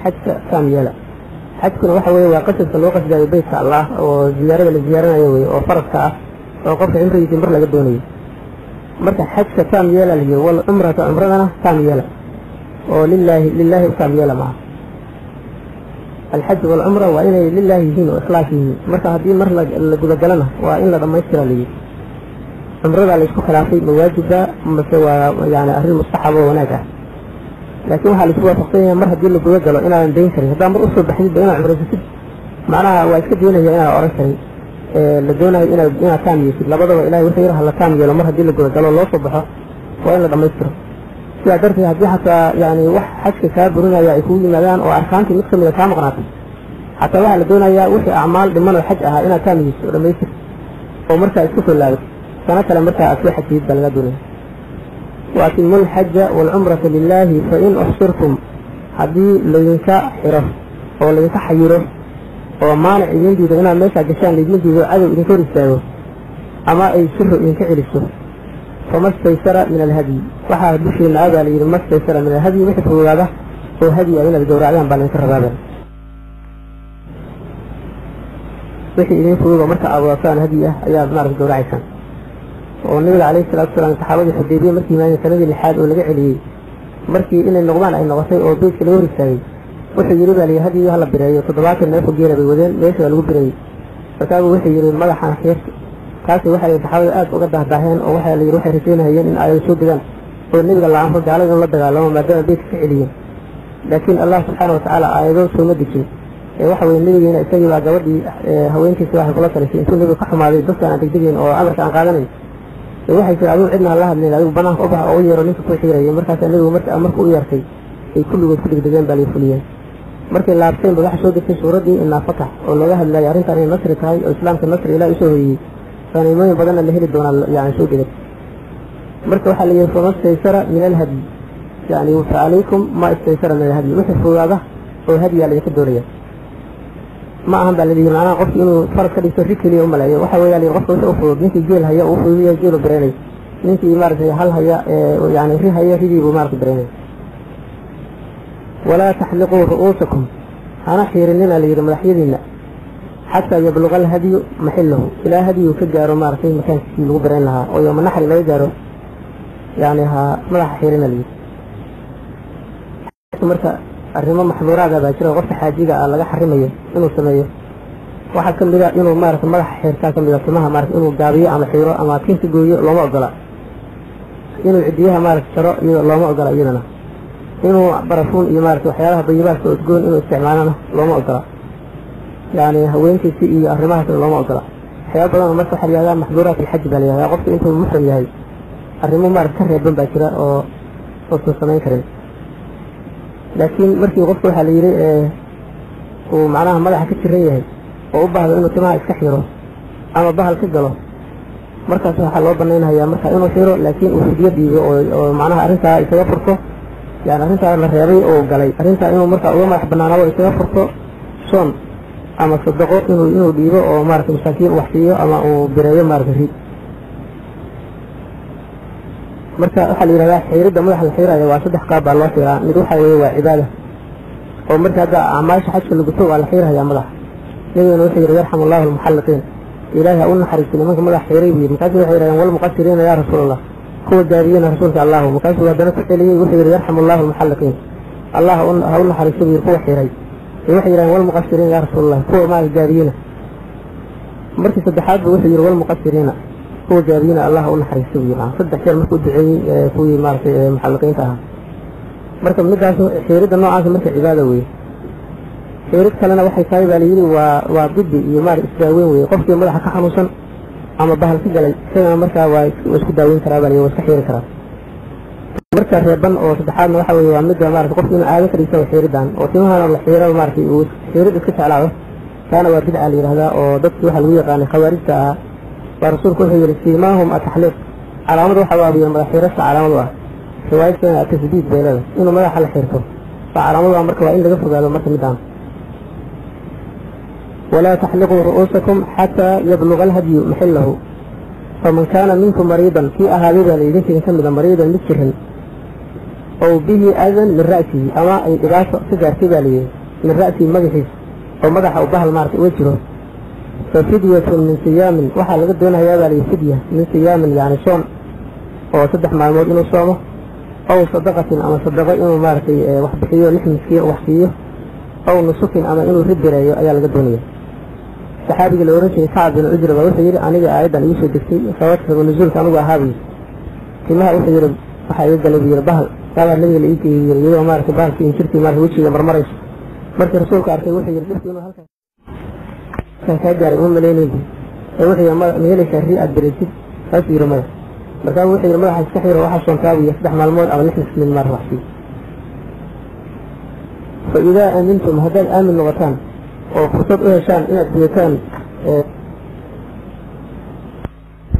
حج تام يلا حجكنا waxa weeye waa qasabka loo qasday beedka Allah oo ziyaarada la ziyaaranayo weey oo faradka ah oo qofka inta mar laga doonayo marka xajka taam yeela liyo wal umrata umradana taam yeela oo lillahi taam yeela ma الحج والعمره وإن لله دين واخلاصه marka hadii mar la guda galana waa in la dhameystiro liyo umrada la isku khilaafay waajiba mise waa yani arrin mustahab oo wanaag ah لكن هل سوى فقطين مرة دي اللي بيوجلوا إنا ندين كري هذا أمر أصل بحديد بينا عمره جسد معناها وإسكت دينا هي إنا أورا كري لدونا إنا تامي يسد لبضوا إلهي وسيرها لتامي مرة دي اللي بيوجلوا الله صبحه وإنا لما يسره سوى درتي هذه حتى يعني حج كابرنا يا إخوي ملان وأركانتي نقص من التام قناتي حتى واحد لدونا يا وحي أعمال ضمن الحج إنا تامي يسد لما يسر ومرتا إسكت الله سنة لما مرتا أسوي حكيد بلغا دوني وأتموا الحج والعمرة لله فإن أحصرتم هذه لينكا حرف أو لينكا حيره ومانع ينجي دغنا ميشا جشان ينجي عدو ينكور الساوي أما أي سر ينكا علسه فما استيسر من الهدي وحا بشي العادة لما استيسر من الهدي وحفظ هذا هو هدي أولينا بدور عليهم بالنكر هذا وحي إليه فروض ومركا أبواسان هدية أيام نعرف دور عيسان والنبي عليه الصلاة والسلام تحاول الحديبية مركي ما يسند الحاد ولقى عليه مركي إن النقبان أي نغطي أو بيت كالور الساوي وحي يريد عليه هدي يهلا براي وتضبعات الناس وجينا بيودين ليش والو براي فكانوا وحي يريد ملحا خير كاسي وحي يتحاول آد وقدها داهين أو وحي اللي يروح يرسينها هيين إن آية سود دان والنبي قال الله عنه تعالى إن الله دقال لهم ما دام بيت فعليا لكن الله سبحانه وتعالى آية سوى ديكي وحوي النبي هنا إستجي بعد ودي هوينكي سواحي قلت لسي إنتو النبي قحم عليه دفتا عن تكدقين أو عمرك عن قادنين waxay jiraadeen cidna Allah hadlay adigu banaanka u bax oo yeero ninka ku xiiray markaas anigu markuu u yartay ay kulligood ku dhigdeen baa la fuliyay markay laabteen waxa soo degtay suuradii inna fatah oo laga hadlay arrintan ay nasri tahay oo islaamka nasri ilaa isoo hoyay sanayooyin badan la heli doona yaani soo dhigay مرك وحل يفهم استيسر من الهدي يعني فعليكم ما استيسر من الهدي وحفظوا هذا والهدي اللي يقدريه ما أهم بالذي معنا قف إنه فرق كذي سرك اليوم ملايين وحوي عليه قف وأفرض نسي جيل هيا وأفرض جيل بريني نسي مارس هل هيا يعني في هيا في جيب مارس بريني ولا تحلقوا رؤوسكم أنا خير لنا اللي يرمحيلنا حتى يبلغ الهدي محله إلى هدي يكجر مارس مكان في برين لها ويوم النحر لا يجاره يعني ها ملاح خيرنا لي مرتا arrimo maxduuraad baa jira qofka xaajiga ah laga xarimayo inuu sameeyo waxa kamid ah inuu maarta madaxa xirka kamid ah timaha maarta inuu gaabiyo ama xiro ama tinta gooyo looma ogola inuu cidiyaha maarta jaro iyo looma ogola iyadana inuu barafuun iyo maarta waxyaalaha dayibaadka oo goon inuu isticmaalana looma ogola yani haweenkiisa iyo arrimahaas looma ogola waxyaabo badan marka xariyaada maxduuraad xaj baa leeyahay qofka intuu muxrim yahay arrimo maarta ka reeban baa jira oo sameyn karin لكن مركي قفت waxa la yiri ومعناها madaxa ka jiran yahay oo u baahdo inuu timaha iska xiro ama bahal ka galo markaas waxa loo baneynayaa marka inuu xiro laakiin uu fidiyo diigo oo macnaha arinta isaga furto yani arinta la reebay oo galay arinta inuu marka uga madax banaanaado isaga furto soon ama sadaqo inuu dhiibo oo maartay masaakiin wax siiyo ama uu bireeyo maartay rid marka waxa la yiraahdaa xiriirada madaxa la xirayo waa saddex qaab baa loo xiraa mid waxa weeye waa cibaada oo marka hada acmaasha xajka lagu soo waa la xirayaa madaxa nabiguna wuxuu yiri yarhamullahu almuhalliqiin ilaahay u naxariisto nimanka madaxa xiray buu markaas wuxuu yiraahdaa wal muqassiriin ya rasuulallah kuwa gaabiyana rasuulka allah markaas waa dana ku celiyay wuxuu yiri yarhamullahu almuhalliqiin allah u naxariisto buu kuwa xiray wuxuu yiraahdaa wal muqassiriin ya rasuulallah kuwa ma gaabiyana markii saddexaad wuxuu yiri wal muqassiriin هو جابينا الله ونحرسه يبقى صدق شيء مركو دعي كوي مارك محلقين تاها مركب مدعس حيرد النوع عاصم مركب عبادة وي حيرد كلنا وحي كايب عليين وضدي يمار إسراوين وي قفت يمرح كحموسا عما بها الفجل سيما مركب واسكو داوين كراب عليه واسكو حير كراب مركب ريبان او صدحان وحاوي ومدى مارك قفت من آية كريسة وحيردان وتمها الحيرة ومارك حيرد اسكت على كان واجد علي هذا ودكت وحلوية قاني خوارجتها ورسول كل هي الاستيماهم التحليق على أمر وحوابي من الحيرة على أمر رواية التثبيت بيننا إنه ما يحل حيرته فعلى أمر أمرك وإن لقفوا قالوا مرك مدام ولا تحلقوا رؤوسكم حتى يبلغ الهدي محله فمن كان منكم مريضا في أهالي ليس يسمى مريضا مثلهم أو به أذى من رأسه أما إذا سجر سبالي من رأسه مجحف أو مدح أو بهل مارك وجهه ففدية من صيام وحال قد دونها يابالي فدية من صيام يعني صوم أو صدح مع الموت إنه صومه أو صدقة أما صدقة إنه ماركي وحبحيه نحن مسكيه وحسيه أو نصف أما إنه رد رأيه أيال قد دونيه صحابي اللي ورنشي صعب بن عجرة وحير أنيق أيضا يوسف الدكتي فواتفه ونزول كانوا أهابي كما وحير وحير قلبي ربها قال النبي اللي يجي يريد ماركي بان في انشرتي ماركي وشي مرمرش مركي رسولك أركي وحير لفتي إنه هلك كان كاجار مليين وحي ميل شريعة بريسيد هاسي رمضان مركان وحي رمضان حيستحي روحة شنطاوي يفتح مع الموت أو نحن من مرة فيه فإذا أمنتم هذا الآمن لغتان وفصد إهشان إن الديتان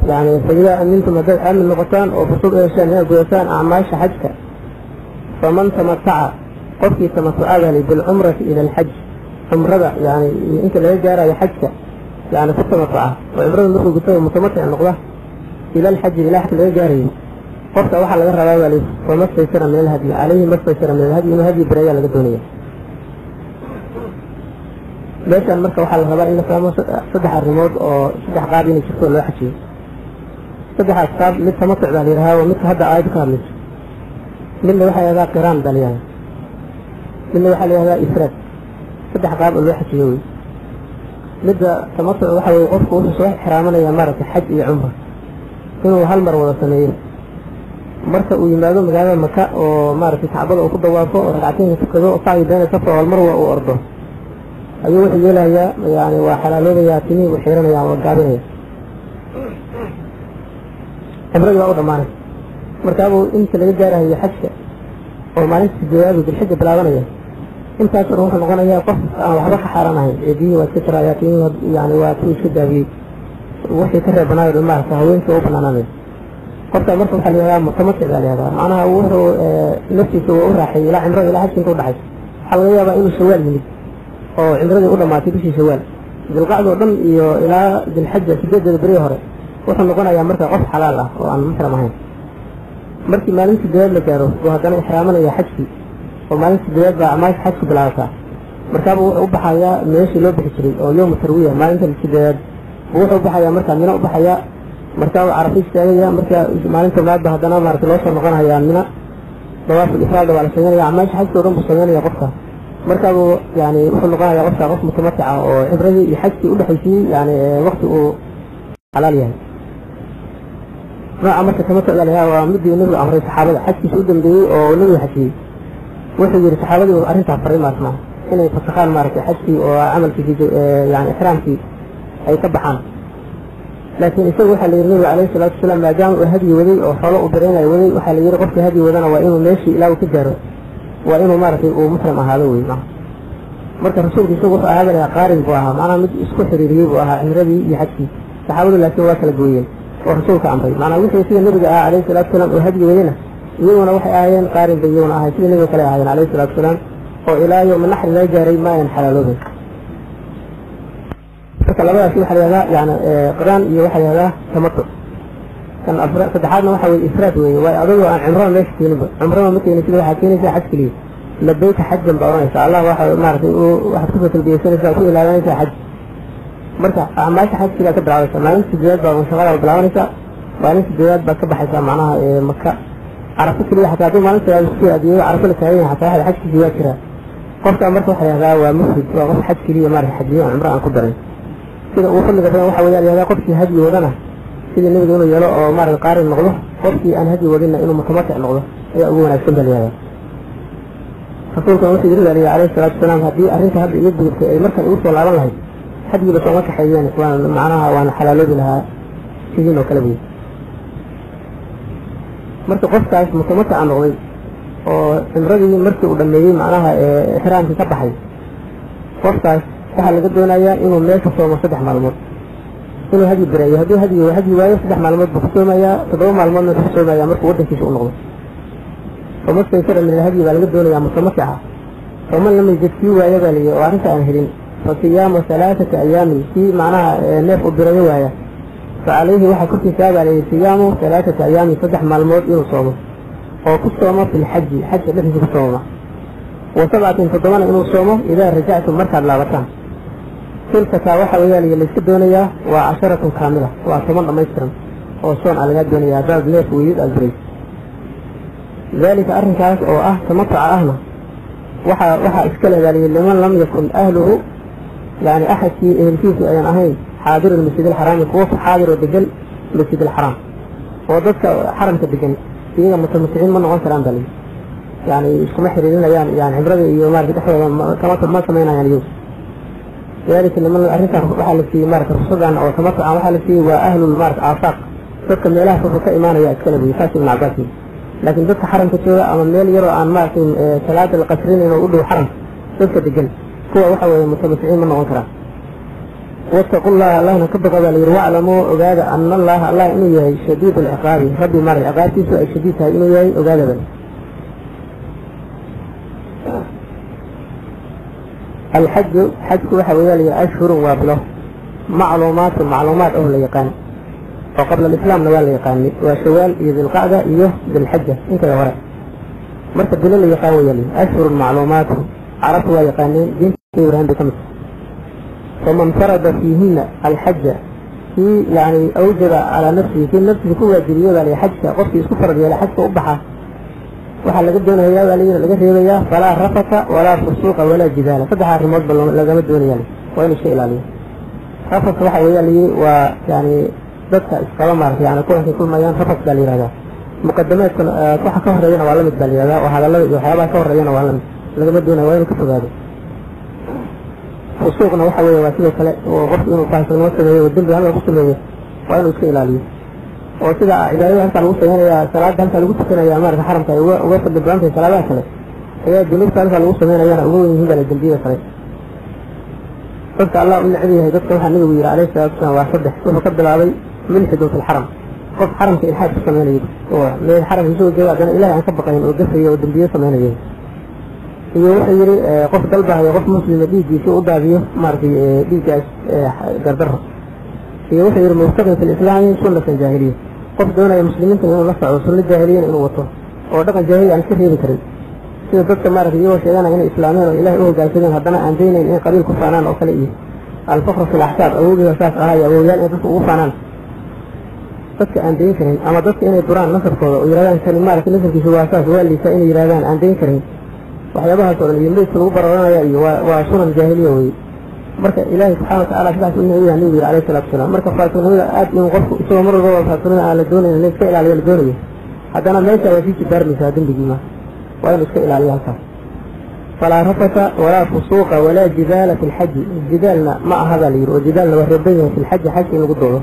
يعني فإذا أمنتم هذا الآمن لغتان وفصد إهشان إن الديتان أعماش حجك فمن تمتع قفي تمتع بالعمرة إلى الحج عمرة يعني انت لا جارة يحجك يعني فتة مطعة وعمرة النخل قلتها متمتع النقضة إلى الحج إلى حج لا جاري قفت أوحى لغير رواية عليه وما استيسر من الهدي عليه ما استيسر من الهدي إنه هدي بريا لقدونية ليش المركة أوحى لغير إلا فهمه صدح الرمود أو صدح قابين يشكوا الله حجي صدح أسقاب مثل مطع باليرها ومثل هذا آية كامل من وحي هذا قران باليان من وحي هذا إفراد صدح قاب الله حجيوي مدة تمطع وحي وقفه وصوح حرامنا يا مرة حج يا عمره كانوا هالمر ولا سنين مركا ويمادو مجانا مكاء ومارة تعبض وقضى وافو ورقعتين يفكذو وطاعي دانا صفا والمروة وأرضه أيوة حجيلا هي يعني وحلالون ياتيني وحيرنا يا وقابنا عمره يوضع معنا مركابو انت اللي جارة هي حجة ومعنى الجواب بالحجة بلاغنا انت تروح الغنية قف وحبك حرامها يدي والسترة ياتيني يعني واتي شدة بي وحي كره بناير المعرفة هوين سوف نعمل qofka marka waxa la yiraahdaa mutamattic la yiraahdaa macnaha wuxuu naftiisa u raaxay ilaa cimrada ilaa xajka u dhaxay waxa laga yaabaa inuu shawaal yimid oo cimradii u dhamaatay bishii shawaal dilqacdo dhan iyo ilaa dilxajja sideedada beri hore wuxuu noqonayaa marka qof xalaal ah oo aan muxram ahayn markii maalintii sideed la gaaro oo haddana ixraamanaya xajkii oo maalintii sideed baa acmaasha xajku bilaabataa markaaba wuxuu u baxayaa meeshii loo bixi jiray oo yowma tarwiya maalinta sideed wuxuu u baxayaa markaa mina u baxayaa markaa Carafa istaagaya markaa maalinta tobnaad baa haddana maaragtay loo soo noqonayaa mina dawaaful ifraad waa la sameynaya acmaasha xajka oo dhan buu sameynaya qofka markaabuu yani wuxuu noqonayaa qofka qof mutamatica oo cibradii iyo xajkii u dhexaysiyey yani waqti uu xalaal yahay nooca marka tamatuc la leeyahay waa midii nabigu amray saxaabada xajkiisa u dambeeyey oo nabigu xajiyey wuxuu yidhi saxaabadii arrintaas faray maasmaa inay fasakhaan maaragtay xajkii oo camalkii yani ixraamkii ay ka baxaan laakiin isagu waxaa la yidhi nabiga calayhi salaatu wasalaam maadaama uu hadyi waday oo xoolo u dareenay waday waxaa la yidhi qofkii hadyi wadana waa inuu meeshii ilaa uu ka gaaro waa inuu maaragtay uu muxram ahaado wey marka rasuulku isagu wuxuu ahaadanayaa qaarin buu ahaa macnaha mid isku xiriiriyey buu ahaa cimradii iyo xajkii saxaabadu laakiin waa kala gooyeen oo rasuulka amray macnaha wixii sida nabiga ahaa calayhi salaatu wasalaam oo hadyi wadayna iyaguna waxay ahaayeen qaarin bay iyaguna ahay sida nabiga kale ahaayeen calayhi salaatu wasalaam oo ilaa yowma naxri laga gaaray ma ayan xalaaloobay marka labadaasi waxaa la yihahdaa yani qiraan iyo waxaa la yihahdaa tamatuc kan saddexaadna waxa weye ifraad weeye waayo adagoo aan cimrada meesha keeninba cimrada ma keenin sida waxaa keenaysaa xaj keliya labayka xajan baa oranaysaa allah waxa maaragtay waxaad kusoo talbiyeysanaysaa ku ilaalinaysaa xaj marka acmaasha xajkii baa ka bilaabaysaa maalinta sideedaad baa shaqada bilaabanaysaa maalinta sideedaad baad ka baxaysaa macnaha maka Carafa keliya xataa haddii maalinta isku adiyay Carafa la taagan yahay xataa xajkiisa waa jiraa qofka marka waxa la yihahdaa waa mufrid waa qof xaj keliya maaragtay xajiyo cimro aan ku darin sida uu fadliga badan waxa weeyaan yahay qofkii hadyi wadana sida nabiga inuu yeelo oo maaragtay qaarin noqdo qofkii aan hadyi wadina inuu mutamatic noqdo ayaa ugu wanaagsan bal yahay rasuulka wuxuu yiri calayhi salaatu wasalaam haddii arrinta hadda iyo gudubtay ay markan ugu soo laaban lahayd hadyiba soo ma kaxeeyeen waa macnaha waana xalaaloobi lahaa sidii oo kale bay marka qofkaas mutamatic noqday oo cimradii markii uu dhameeyay macnaha ixraamkii ka baxay qofkaas waxaa laga doonayaa inuu meesha soomo 3 maalmood inuu hadyi birayo hadduu hadyi waayo 3 maalmood buu ku soomayaa 7 maalmoodna ku soomayaa markuu waddankiisa u noqdo فمستيسر من الهدي بالقدون يا متمتعة فمن لم يجد فيه ويبالي وعرفت عن هلين فصيام 3 أيام في معناها نفع بريواية فعليه واحد كنت سابع عليه صيامه 3 أيام يفتح مع الموت ينصومه وكسومه في الحج حج الذي كسومه و7 تضمن إنه صومه إذا رجعتم مركب لابتان تلك ساوحة ويالي اللي الدنيا و10 كاملة و8 ما يسترم وصون على الدنيا باب ليف ويد البريد ذلك أرنكاس أو تمتع أهله وحا إسكال ذلك لمن لم يكن أهله يعني أحد في أيام أهين حاضر المسجد الحرام يقوف حاضر الدجل المسجد الحرام وضدك حرم الدجل فينا متمتعين من نوع سلام ذلك يعني سمح لنا يعني عبرة يومار في تحوى تمتع ما سمينا يعني يوم ذلك لمن أرنكاس وحال في مارك الصدع أو تمتع وحال في وأهل المارك عصاق تذكر من الله فوق إيمانا يا إسكال بيفاسي من عباسي لكن ذلك حرم كتير أما ميل يرى عن ماركين 3 القصرين يقولوا حرم ذلك الدجل هو وحوى متمتعين من غنكرة واتقوا الله الله نكبر قبل واعلموا أجاد أن الله إنه يهي شديد العقاب ربي مر العقاب سوء شديد إنه يهي أجاد ذلك الحج وحوى لي أشهر وابله معلومات أهل يقان وقبل الإسلام نوال يقاني وشوال ذي القعدة ذي الحجة انت يا وراء مركز دليل يقاوي لي أشهر المعلومات عرفوا يقاني دين يورهن بكمس فمن فرض فيهن الحجة في يعني أوجب على نفسه في نفسه كوة جريوة على حجة قفت يسكفر على حجة أبحى وحال لقد دون هيا ولي لقد هيا فلا رفق ولا فسوق ولا جدال فدحى الرمض لقد دون هيا وين الشيء العلي رفق وحا لي ويعني dadka iskaba maartay yani kulanka kulmayaan rafaq baa la yiraahdaa muqadamaadkan waxa ka horeeyana waa la mid baa la yiraahdaa oo hadallada iyo waxyaabaha ka horeeyana waa la mid lagama doonayo waa inuu ka fogaado fusuuqna waxa weeye waa sidoo kale oo qofku inuu faahfaahino sameeyo dambi halka ku sameeyo waa inuu iska ilaaliyo oo sida cibaadada halka lagu sameeyaa salaada halka lagu tukanayaa marka xaramka uga fadli badan tahay salaadaha kale ayaa dunuubta halka lagu sameeyaa ugu weyn yihiin dambiyada kale dadka Allah u naciyahay dadka waxa nabigu yiri calayhi salaatu wasalaam waa 3 wuxuu ka bilaabay من حدود الحرم قف حرم في الحاج السمانية من الحرم يسوي جواب أنا إلهي عن سبقين وقفه ودنبيه سمانية يروح قف قلبها يقف مسلم بيجي شو قضى مارتي بيجي قردرها يروح مستقل في الإسلام سنة الجاهلية قف دون المسلمين إنه نصع وسنة الجاهلية إنه وطه ودقا الجاهلية عن كثير بكري سيدة ضدك مارتي يوشيغانا إنه إسلامين وإلهي أوه قاسدين هدنا عن دين إنه قليل كفانان أو خليئي الفقر في الأحساب أولي وساس أهاي أوليان يدفع وفانان ضدك عن دين كريم أما ضدك إنه دران نصر فوضى ويرادان كلمات نصر في سواساس واللي سائل يرادان عن دين كريم waxyaabahaas oo dhan yimid lagu baranaya iyo waa sunan jaahiliya weey marka ilaahay subhanahu wa ta'ala sidaas uu yahay nabi alayhi salatu wasalam marka faasilinada aad in qofku isoo mar walba faasilinada aan la doonayn in iska ilaaliyo la doonayo haddana meesha waa si barmiisa dambigiima waa in iska ilaaliyo halkaas فلا رفث ولا فسوق ولا جدال في الحج جدالنا ما هذا لير وجدالنا وهربيه في الحج حج إنه قدوه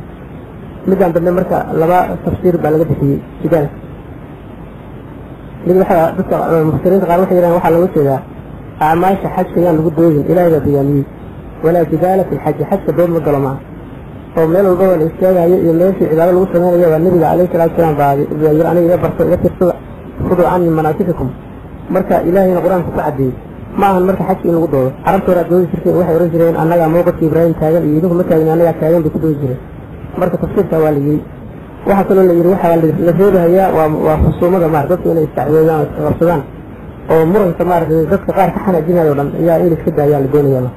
مدام بدنا مركا لبا تفسير بلغة في جدال لذا waxaa dadka muftiriinta qaar waxay yiraahdaan waxa lagu jeedaa acmaasha xajka yaan lagu doodin ilaahay biyani wala jidaala fi xaj xajka dood ma galama oo meel walba la istaagayo iyo meeshii cibaado lagu sameeyo waa nabiga alayhi salaatu wasallam baadi iyo aniga barto iga tirtada fudu aan manaasikakum marka ilaahayna quraanka ku cadeeyay ma ahan marka xajka in lagu doodo carabta hore doodi jirtay waxay oran jireen annaga mowqifka ibraahim taagan iyo idinku ma taagan annaga taagan bay ku doodi jireen marka tafsiirka waa la yiri waxa kale la yiri waxa la reebayaa waa xusuumada maar dadka inay isticmaalaan qabsadaan oo muranka maar dadka qaar ka xanaajinayo dhan ayaa in iska daayaan la doonayaa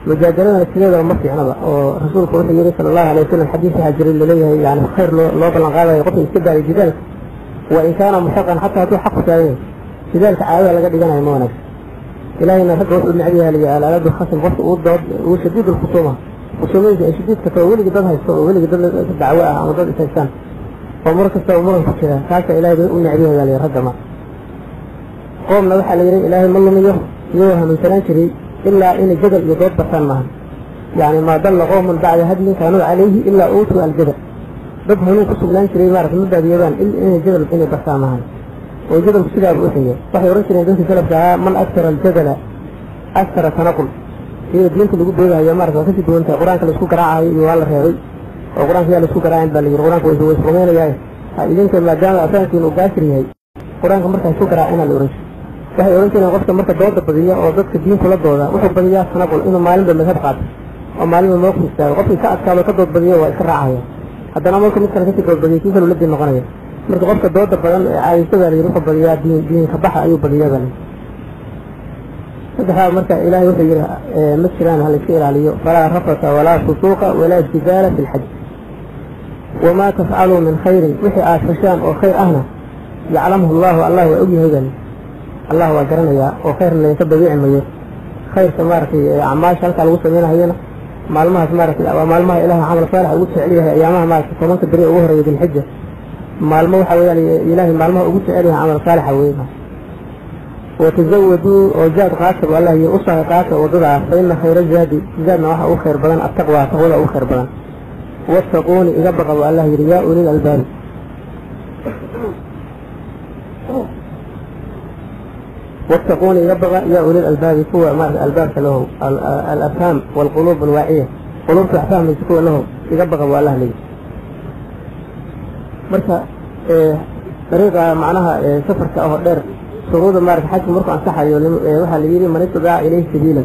mujaadalada sideeda ma fiicnaba oo rasuulku wuxuu yiri sallallahu alayhi wasallam xadiis hajri leeyahay yani khayr loo balan qaadayo qof iska daayo jidal wa in kana muhaqqan hatta tu xaq taayay jidalka caawada laga dhiganayo ma wanaag ilaahayna rag wuxuu naciyaha liya alaaladu khasam qof uu dood uu shadiid al-khusuma وسويت شديد كتوولي قدرها يستوى ولي قدر الدعوة أو ضد الإنسان ومرك استوى مرك كذا كاس إلهي بيقول عليها قال يا رجل ما قوم نوح على إلهي من لم يوها من سنشري إلا إن الجدل يضرب بسان معهم يعني ما ضل قوم بعد هدم كانوا عليه إلا أوتوا الجدل ضد هنوك السبلان شري مارك مدة بيبان إلا إن الجدل إن بسان معهم والجدل بسيطة بأسية صحيح ورسل يدوس سلف من أكثر الجدل أكثر تنقل هي دينك اللي قد هي مرة كذي دون القرآن كله سكر عاي يوالله هاي القرآن فيها سكر عاي بل القرآن كله هو سبحانه جاي دينك ما جاء أصلا في نقاشري هاي القرآن كمرة سكر عاي أنا الأورش فهي أورش أنا قصة مرة دور البدية أو ضد الدين كله دورة وحب بدية سنقول إنه معلم بالمذهب قاعد أو معلم الموقف مستوى قصة ساعة كانوا كدور البدية وإسرع عاي هذا أنا ممكن مثلا كذي دور البدية كيف الولد النقرية مرة قصة دور البدية عايز تقدر يروح البدية دين كبحة أيوب بدية بني هذا مركا إلهي وحير مسكران هالشيء عليه فلا رفث ولا فسوق ولا جدال في الحج وما تفعلوا من خير وحي آسفشان وخير أهنا يعلمه الله وأجيه هذا الله وأجرنا يا وخير اللي يسبب يعمل خير سمارتي أعمال شركة الوسط منها هنا معلومها سمارتي ومعلومها إله عمل صالح وقلت عليها أيامها ما كمان تدري وهر يد الحجة معلومها حوالي إلهي معلومها وقلت عليها عمل صالح وينها وتزودوا وزاد قاسب والله يقصها قاسب وضعها فإن خير الزاد زادنا واحد أخير بدن التقوى تقول أخير بدن واتقوني إذا بقوا الله رياء للألباب واتقوني إذا بقى يا أولي الألباب هو ما الألباب له الأفهام والقلوب الواعية قلوب الأفهام يسكوا له إذا بقوا الله لي مركا طريقة معناها سفر كأهو دير شروط مارك حج مركو أنصحها وحا ليلي من اتباع إليه سبيلا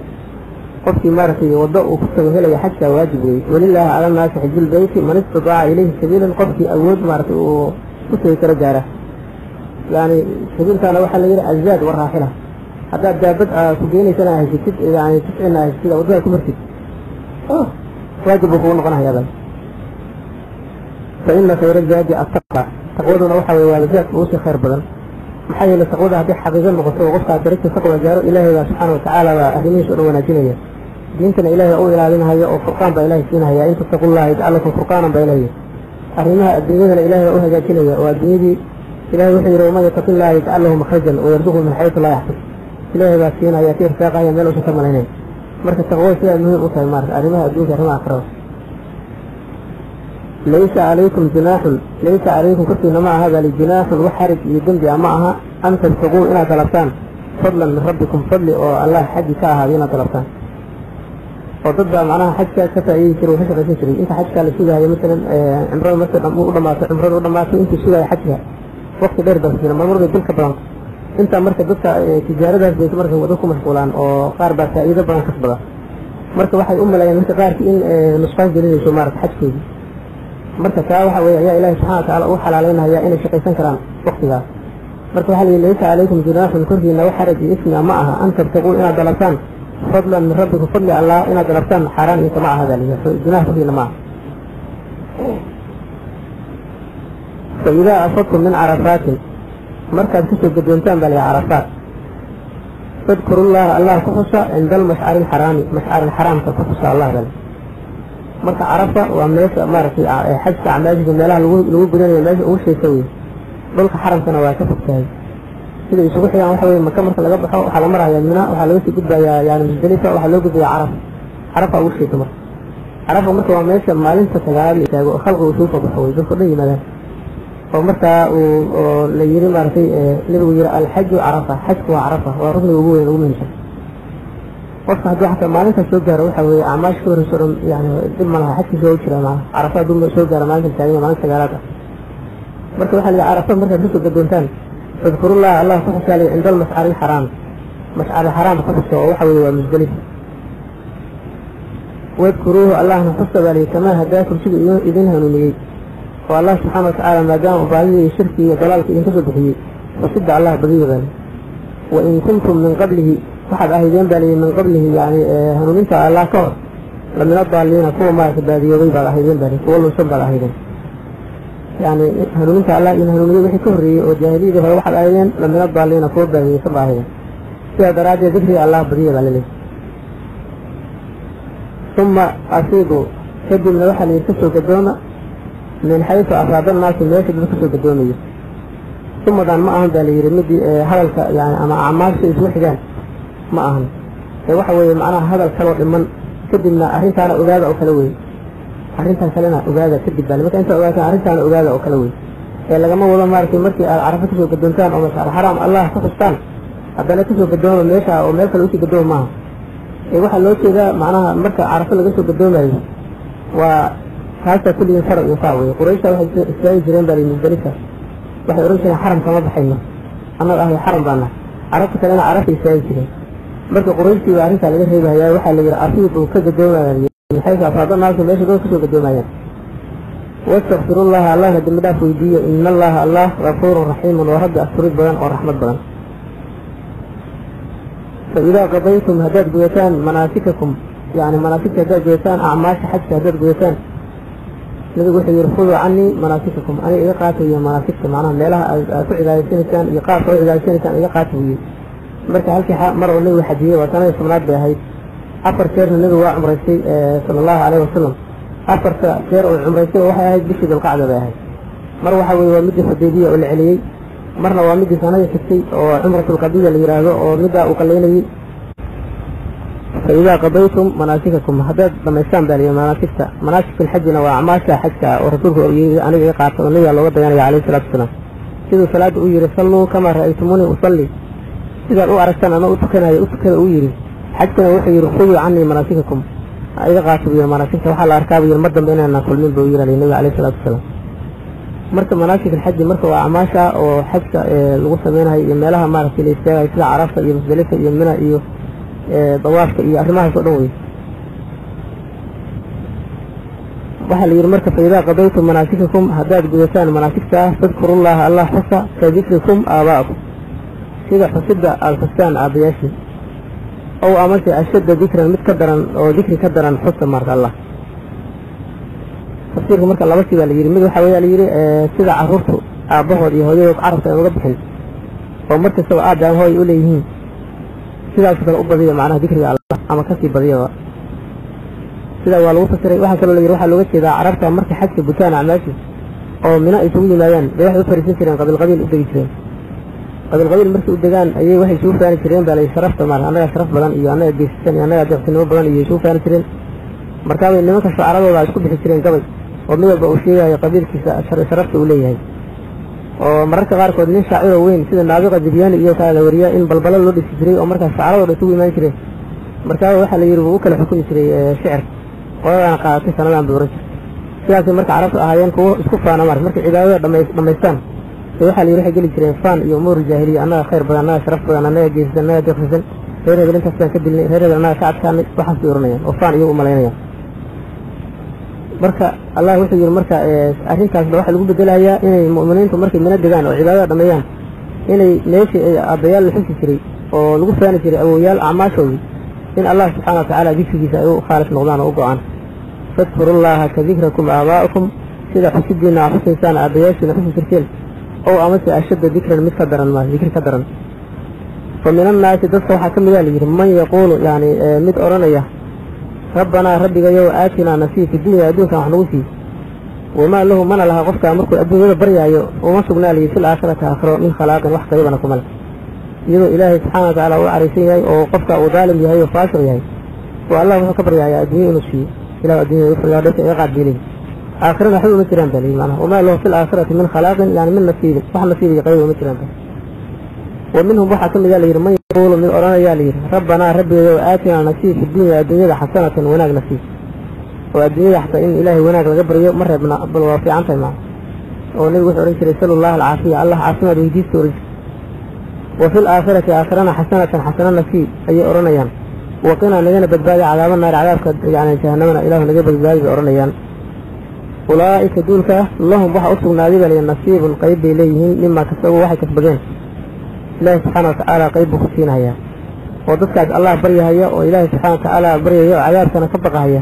قفتي مارك وضوء وكتب هلا حج واجب ولله على الناس حج البيت من اتباع إليه سبيلا قفتي أود مارك وكتب كرجارة يعني سبيل كان وحا ليلي الزاد والراحلة حتى بدأ سبيني سنة هشتت يعني تسعنا هشتت وضوء كمرتد واجب وكون قناه يا بل فإن خير الزاد التقوى تقولون وحا ووالدات ووسي خير بدل maxay la taqwada hadii xaqiiqo noqoto qofka darajada taqwa gaaro ilaahay subhanahu wa ta'ala waa ahliis oo wanaajinaya diintana ilaahay oo ilaalinayo oo furqaan ba ilaahay siinaya inta taqullaha ta'alakum furqaanan ba ilaahay arrimaha adduunyada ilaahay oo hagaajinaya oo adduunyadii ilaahay wuxuu yiri ma yataqillaha ta'alahu makhrajan wa yarzuqhu min haythu la yahtasib ilaahay baa siinaya tir saaqaya meel uu ka malaynay marka taqwa sida muhiim u tahay marka arrimaha adduunka arrimaha aakhirada ليس عليكم جناح ليس عليكم كتنا مع هذا الجناح وحرج يدنج معها أن تبتغوا إلى طلبتان فضلا من ربكم فضل الله حج كاها بنا طلبتان وضد معناها حجة كفى يجري وحشة تجري أنت حجة اللي فيها مثلا عمره مثلا عمره ودمات أنت فيها حجها وقت غير بس لما مرة يدلك بلان أنت مركز ضدك تجارة بيت مركز ودوكم مشغولان أو قاربة إذا بلان كسبة مركز واحد لا يعني أنت قارك إن نصفان جليل شو مارك حج فيه مركز كاوحة ويا إلهي سبحانه وتعالى أوحل علينا يا إن شقيسان كرام وقتها مركز واحد ليس عليكم جناح كرهي إنه حرج إثم معها أنت بتقول إن دلتان فضلا من ربك فضل الله إن دلتان حرام أنت مع هذا الجناح كرهي معه فإذا أصبتم من عرفات مركز كسب بدونتان بل عرفات فاذكروا الله خصوصا عند المشعر الحرام مشعر الحرام خصوصا الله بل مركز عرفة وأمنيس مركز حج عماجه من الله لو بدنا يماجه أول شيء يسويه بلك حرم سنوات كفتاي كده يسوي يعني وحوي مكان مركز لقبحه وحلا مرة يمنا وحلا وسي جدا يعني مزدلفة وحلا وجد عرفة أول شيء تمر عرفة مركز وأمنيس ما لنسى تجارب يتاجه خلقه وشوفه بحوي ذو خليه ماذا ومرتا وليري مارتي لبوير الحج وعرفة حج وعرفة وركن وجوه ومنشا وصح دوحة ما لنسى سوجر وحوي أعمال شهور سرم يعني دم لها حج زوجر معه عرفة دم سوجر ما لنسى تاني ما لنسى جاراته مرتا وحلا عرفة مرتا تسوق الدونتان فاذكروا الله خصوصا عند المشعر الحرام مشعر الحرام خصوصا وحوي ومزدلف واذكروه الله نحس بالي كما هداكم شيء إذنها نميت والله سبحانه وتعالى ما دام باهي شركي وضلالك إن كسب به فصد الله بغيظا وإن كنتم من قبله واحد أهدين بالي من قبله يعني هنومنت الله كور لما الضالين كوا ما يتبادي يغيب على أهدين بالي كوا شب على أهدين يعني هنومنت الله إن هنومنت بحي كفري وجاهلي ده واحد أهدين لما الضالين كوا بادي شب على أهدين في درجة ذكري الله بغيظا لله ثم أصيبوا شد من الواحد يكسر قدومه من حيث أصاب الناس الناس اللي بكسر قدوميه ثم دان ما أهم دالي رمدي هذا يعني أما أعمال شيء اسمه حجان ما أهم وحوي معناه هذا الكلام لمن كدنا أرنت على أجازة أو كلوي أرنت على أجازة كدب بالي متى أنت أرنت على أجازة أو كلوي يعني لما والله ما مركي عرفت في قدومتان أو مشاعر حرام الله خصستان أبدا كسر قدوم ميشا أو ميشا لوتي قدوم معه واحد لوتي ذا معناها مركي عرفت اللي كسر قدومه وهذا كل فرق يساوي قريشة واحد إسرائيل جرين بالي من ذلك واحد يقولون حرم كما بحينا أنا الأهل حرم بانا عرفت أنا عرفت إسرائيل جرين برضو قريشتي وعرفت على ذلك هي واحد اللي أصيب وكذا دوما من حيث أفضل الناس ليش يقولون كذا دوما واستغفر الله الله ندم داف ويدي إن الله غفور رحيم ورد أسرد بيان ورحمة بيان فإذا قضيتم هداد بيتان مناسككم يعني مناسك هداد بيتان أعماش حج هداد بيتان نقول يرفضوا عني مناسككم أنا إذا قاتوا مناسككم معناها ليلها إذا سنتان يقاتوا إذا سنتان يقاتوا مركز هالك مرة النبي حجية وسنة يسمونات بهاي أفر سير النبي وعمرتي صلى الله عليه وسلم أفر سير وعمرتي وحياة بشد القاعدة بهاي مرة حوي ومدي حديدية والعلي مرة ومدي سنة ستي وعمرة القبيلة اللي يراجعوا ومدى وقليني فإذا قضيتم مناسككم هذا لما يسام بالي مناسك الحج وأعماشها حجة ورسوله أنا يقاطع النبي الله وضع عليه الصلاة والسلام كذا صلاة أويري صلوا كما رأيتموني أصلي إذا أعرفتنا أنا أتكن أويري حجنا وحي يرفضوا عني مناسككم إذا قاطوا بي مناسكها وحال أركابي المدن بيننا كل من بويرة للنبي عليه الصلاة والسلام مركب مناسك الحج مركب أعماشها وحجة الغصة بينها يميلها مارك اللي يستيقى يسلع عرفة يمزدلفة يمنا إيوه ضوافك إيه أرماها سؤدوي وحل يرمرك فإذا قضيتم مناسككم هداد بيسان مناسكتا فاذكروا الله حصى كذكركم آباءكم إذا حسد الفستان أبياشي أو أمرت أشد ذكرا متكدرا أو ذكري كدرا حصى مارك الله تفسيركم مرك الله بس يبالي يري مدو حوالي يري سيدا عرفته أبوه يهودي عرفته وقبحن ومرك سوى آدم هو يقول ليهين سيدا كتر أبضيه معناها ذكري الله أما كسي بضيه سيدا والو فسري واحد كانوا اللي يروح اللغة إذا عرفت مركي حج بوتان عماشي أو مناء يسوي مايان بيروح يفرسين كرين قبل القبيل أدقي كرين قبل القبيل مركي أدقان أي واحد يشوف ثاني كرين بالي شرفت مال أنا شرف بدن إياه أنا بيستني أنا أدق سنو بدن يشوف ثاني كرين مركابي اللي ما كشف عرضه ولا يشوف بكرين قبل ومن البؤشية يا قبيل كيس شرفت وليه ومركز غارك ودنين شاعر وين سيدا نابغة جبيان إياه كذا ورياء إن بلبلا لو ديسجري ومركز شعره ولا توي ما يكره markaa waxaa la yidhi wuu u kala xukumi jiray shicir qoladana qaadatay sanadan buu oran jiray sidaasay marka carabtu ahaayeen kuwo isku faana marka markay cibaadada dhammaystaan waxaa la yidhi waxay geli jireen faan iyo umuur jaahiliya annaga khayr badan annaga sharaf badan annaga geesisan annaga deeqsisan reer hebel intaas baan ka dilnay reer hebel annaga ka adkaanay waxaas bay oranayaan oo faan iyagu u malaynayaan marka allah wuxuu yidhi marka arrintaasba waxaa lagu bedelayaa inay mu'miniintu markay mina degaan oo cibaadada dhammeeyaan inay meeshii ay aabbayaal la xusi jiray oo lagu faani jiray awowyaal acmaashoodii in allah subxaana watacaala dikrigiisa ay u khaalis noqdaan oo u go-aan fadkurullaha ka dikrakum aabaa'ukum sida xusidiina aa xusaysaan aabbayaashiina xusi jirteen ow amase ashadda dikran mid ka daran ma dikri ka daran fa min annaasi dadka waxaa ka mida layidhi man yaquulu yani mid odhanaya rabbanaa rabbigayow aatinaa nasii fi dunya adduunkan wax nagu sii wamaa lahu mana laha qofkaa markuu adduunyada baryaayo uma sugnaa layidhi fil aakhirati aakhiro min khalaaqin wax qaybana kuma leh iyadoo ilaahay subxaana watacaala u caraysan yahay oo qofka uu daalim yahay oo faasiq yahay oo allah wuxuu ka baryayaa adduunya inuu siiyo ilah adduunya ufriyaa dadka iga qaadbiilay aakhirana waxba uma jiraan baa layidhi macnaha wamaa lahu fil aakhirati min khalaaqin yani min nasiibin wax nasiib iyo qayb uma jiraan baa wa minhum waxaa ka mida layidhi man yaquulu mid odhanayaa layidhi rabbanaa rabbigayow aatinaa nasii fi dunya adduunyada xasanatan wanaag nasiib oo adduunyada xataa in ilaahay wanaag laga baryo ma reebna bal waa fiican tahay macna oo nebigu wuxuu odhan jiray salu allah alcaafiya allah caafimaad weydiista oran jiray wa fi laakhirati aakhirana xasanatan xasano nasiib ayay odhanayaan waqinaa nagana badbaadi cadaaba naar cadaabka yani jahanamana ilaahu naga badbaadi bay odhanayaan ulaa'ika duulka lahum waxa u sugnaaday baa layidhi nasiibun qayb bay leeyihiin mimaa kasabuu waxay kasbadeen ilaahay subxaana watacaala qayb buu ku siinahayaa oo dadkaas allah baryahaya oo ilaahay subxana watacaala baryaya oo cadaabkana ka baqahaya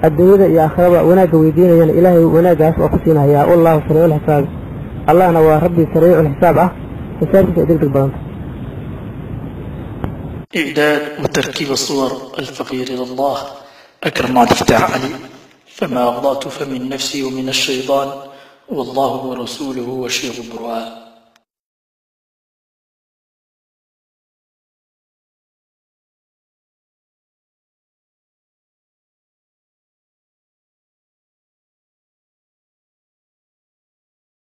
adduunyada iyo aakhiraba wanaagga weydiinayana ilaahay wanaaggaas waa ku siinahayaa wallahu sariiculxisaab allahna waa rabbi sariiculxisaab ah xisaabkiisa ay deg deg badanta إعداد وتركيب الصور الفقير إلى الله أكرم افتح علي فما أغضأت فمن نفسي ومن الشيطان والله ورسوله وشيخ البرهان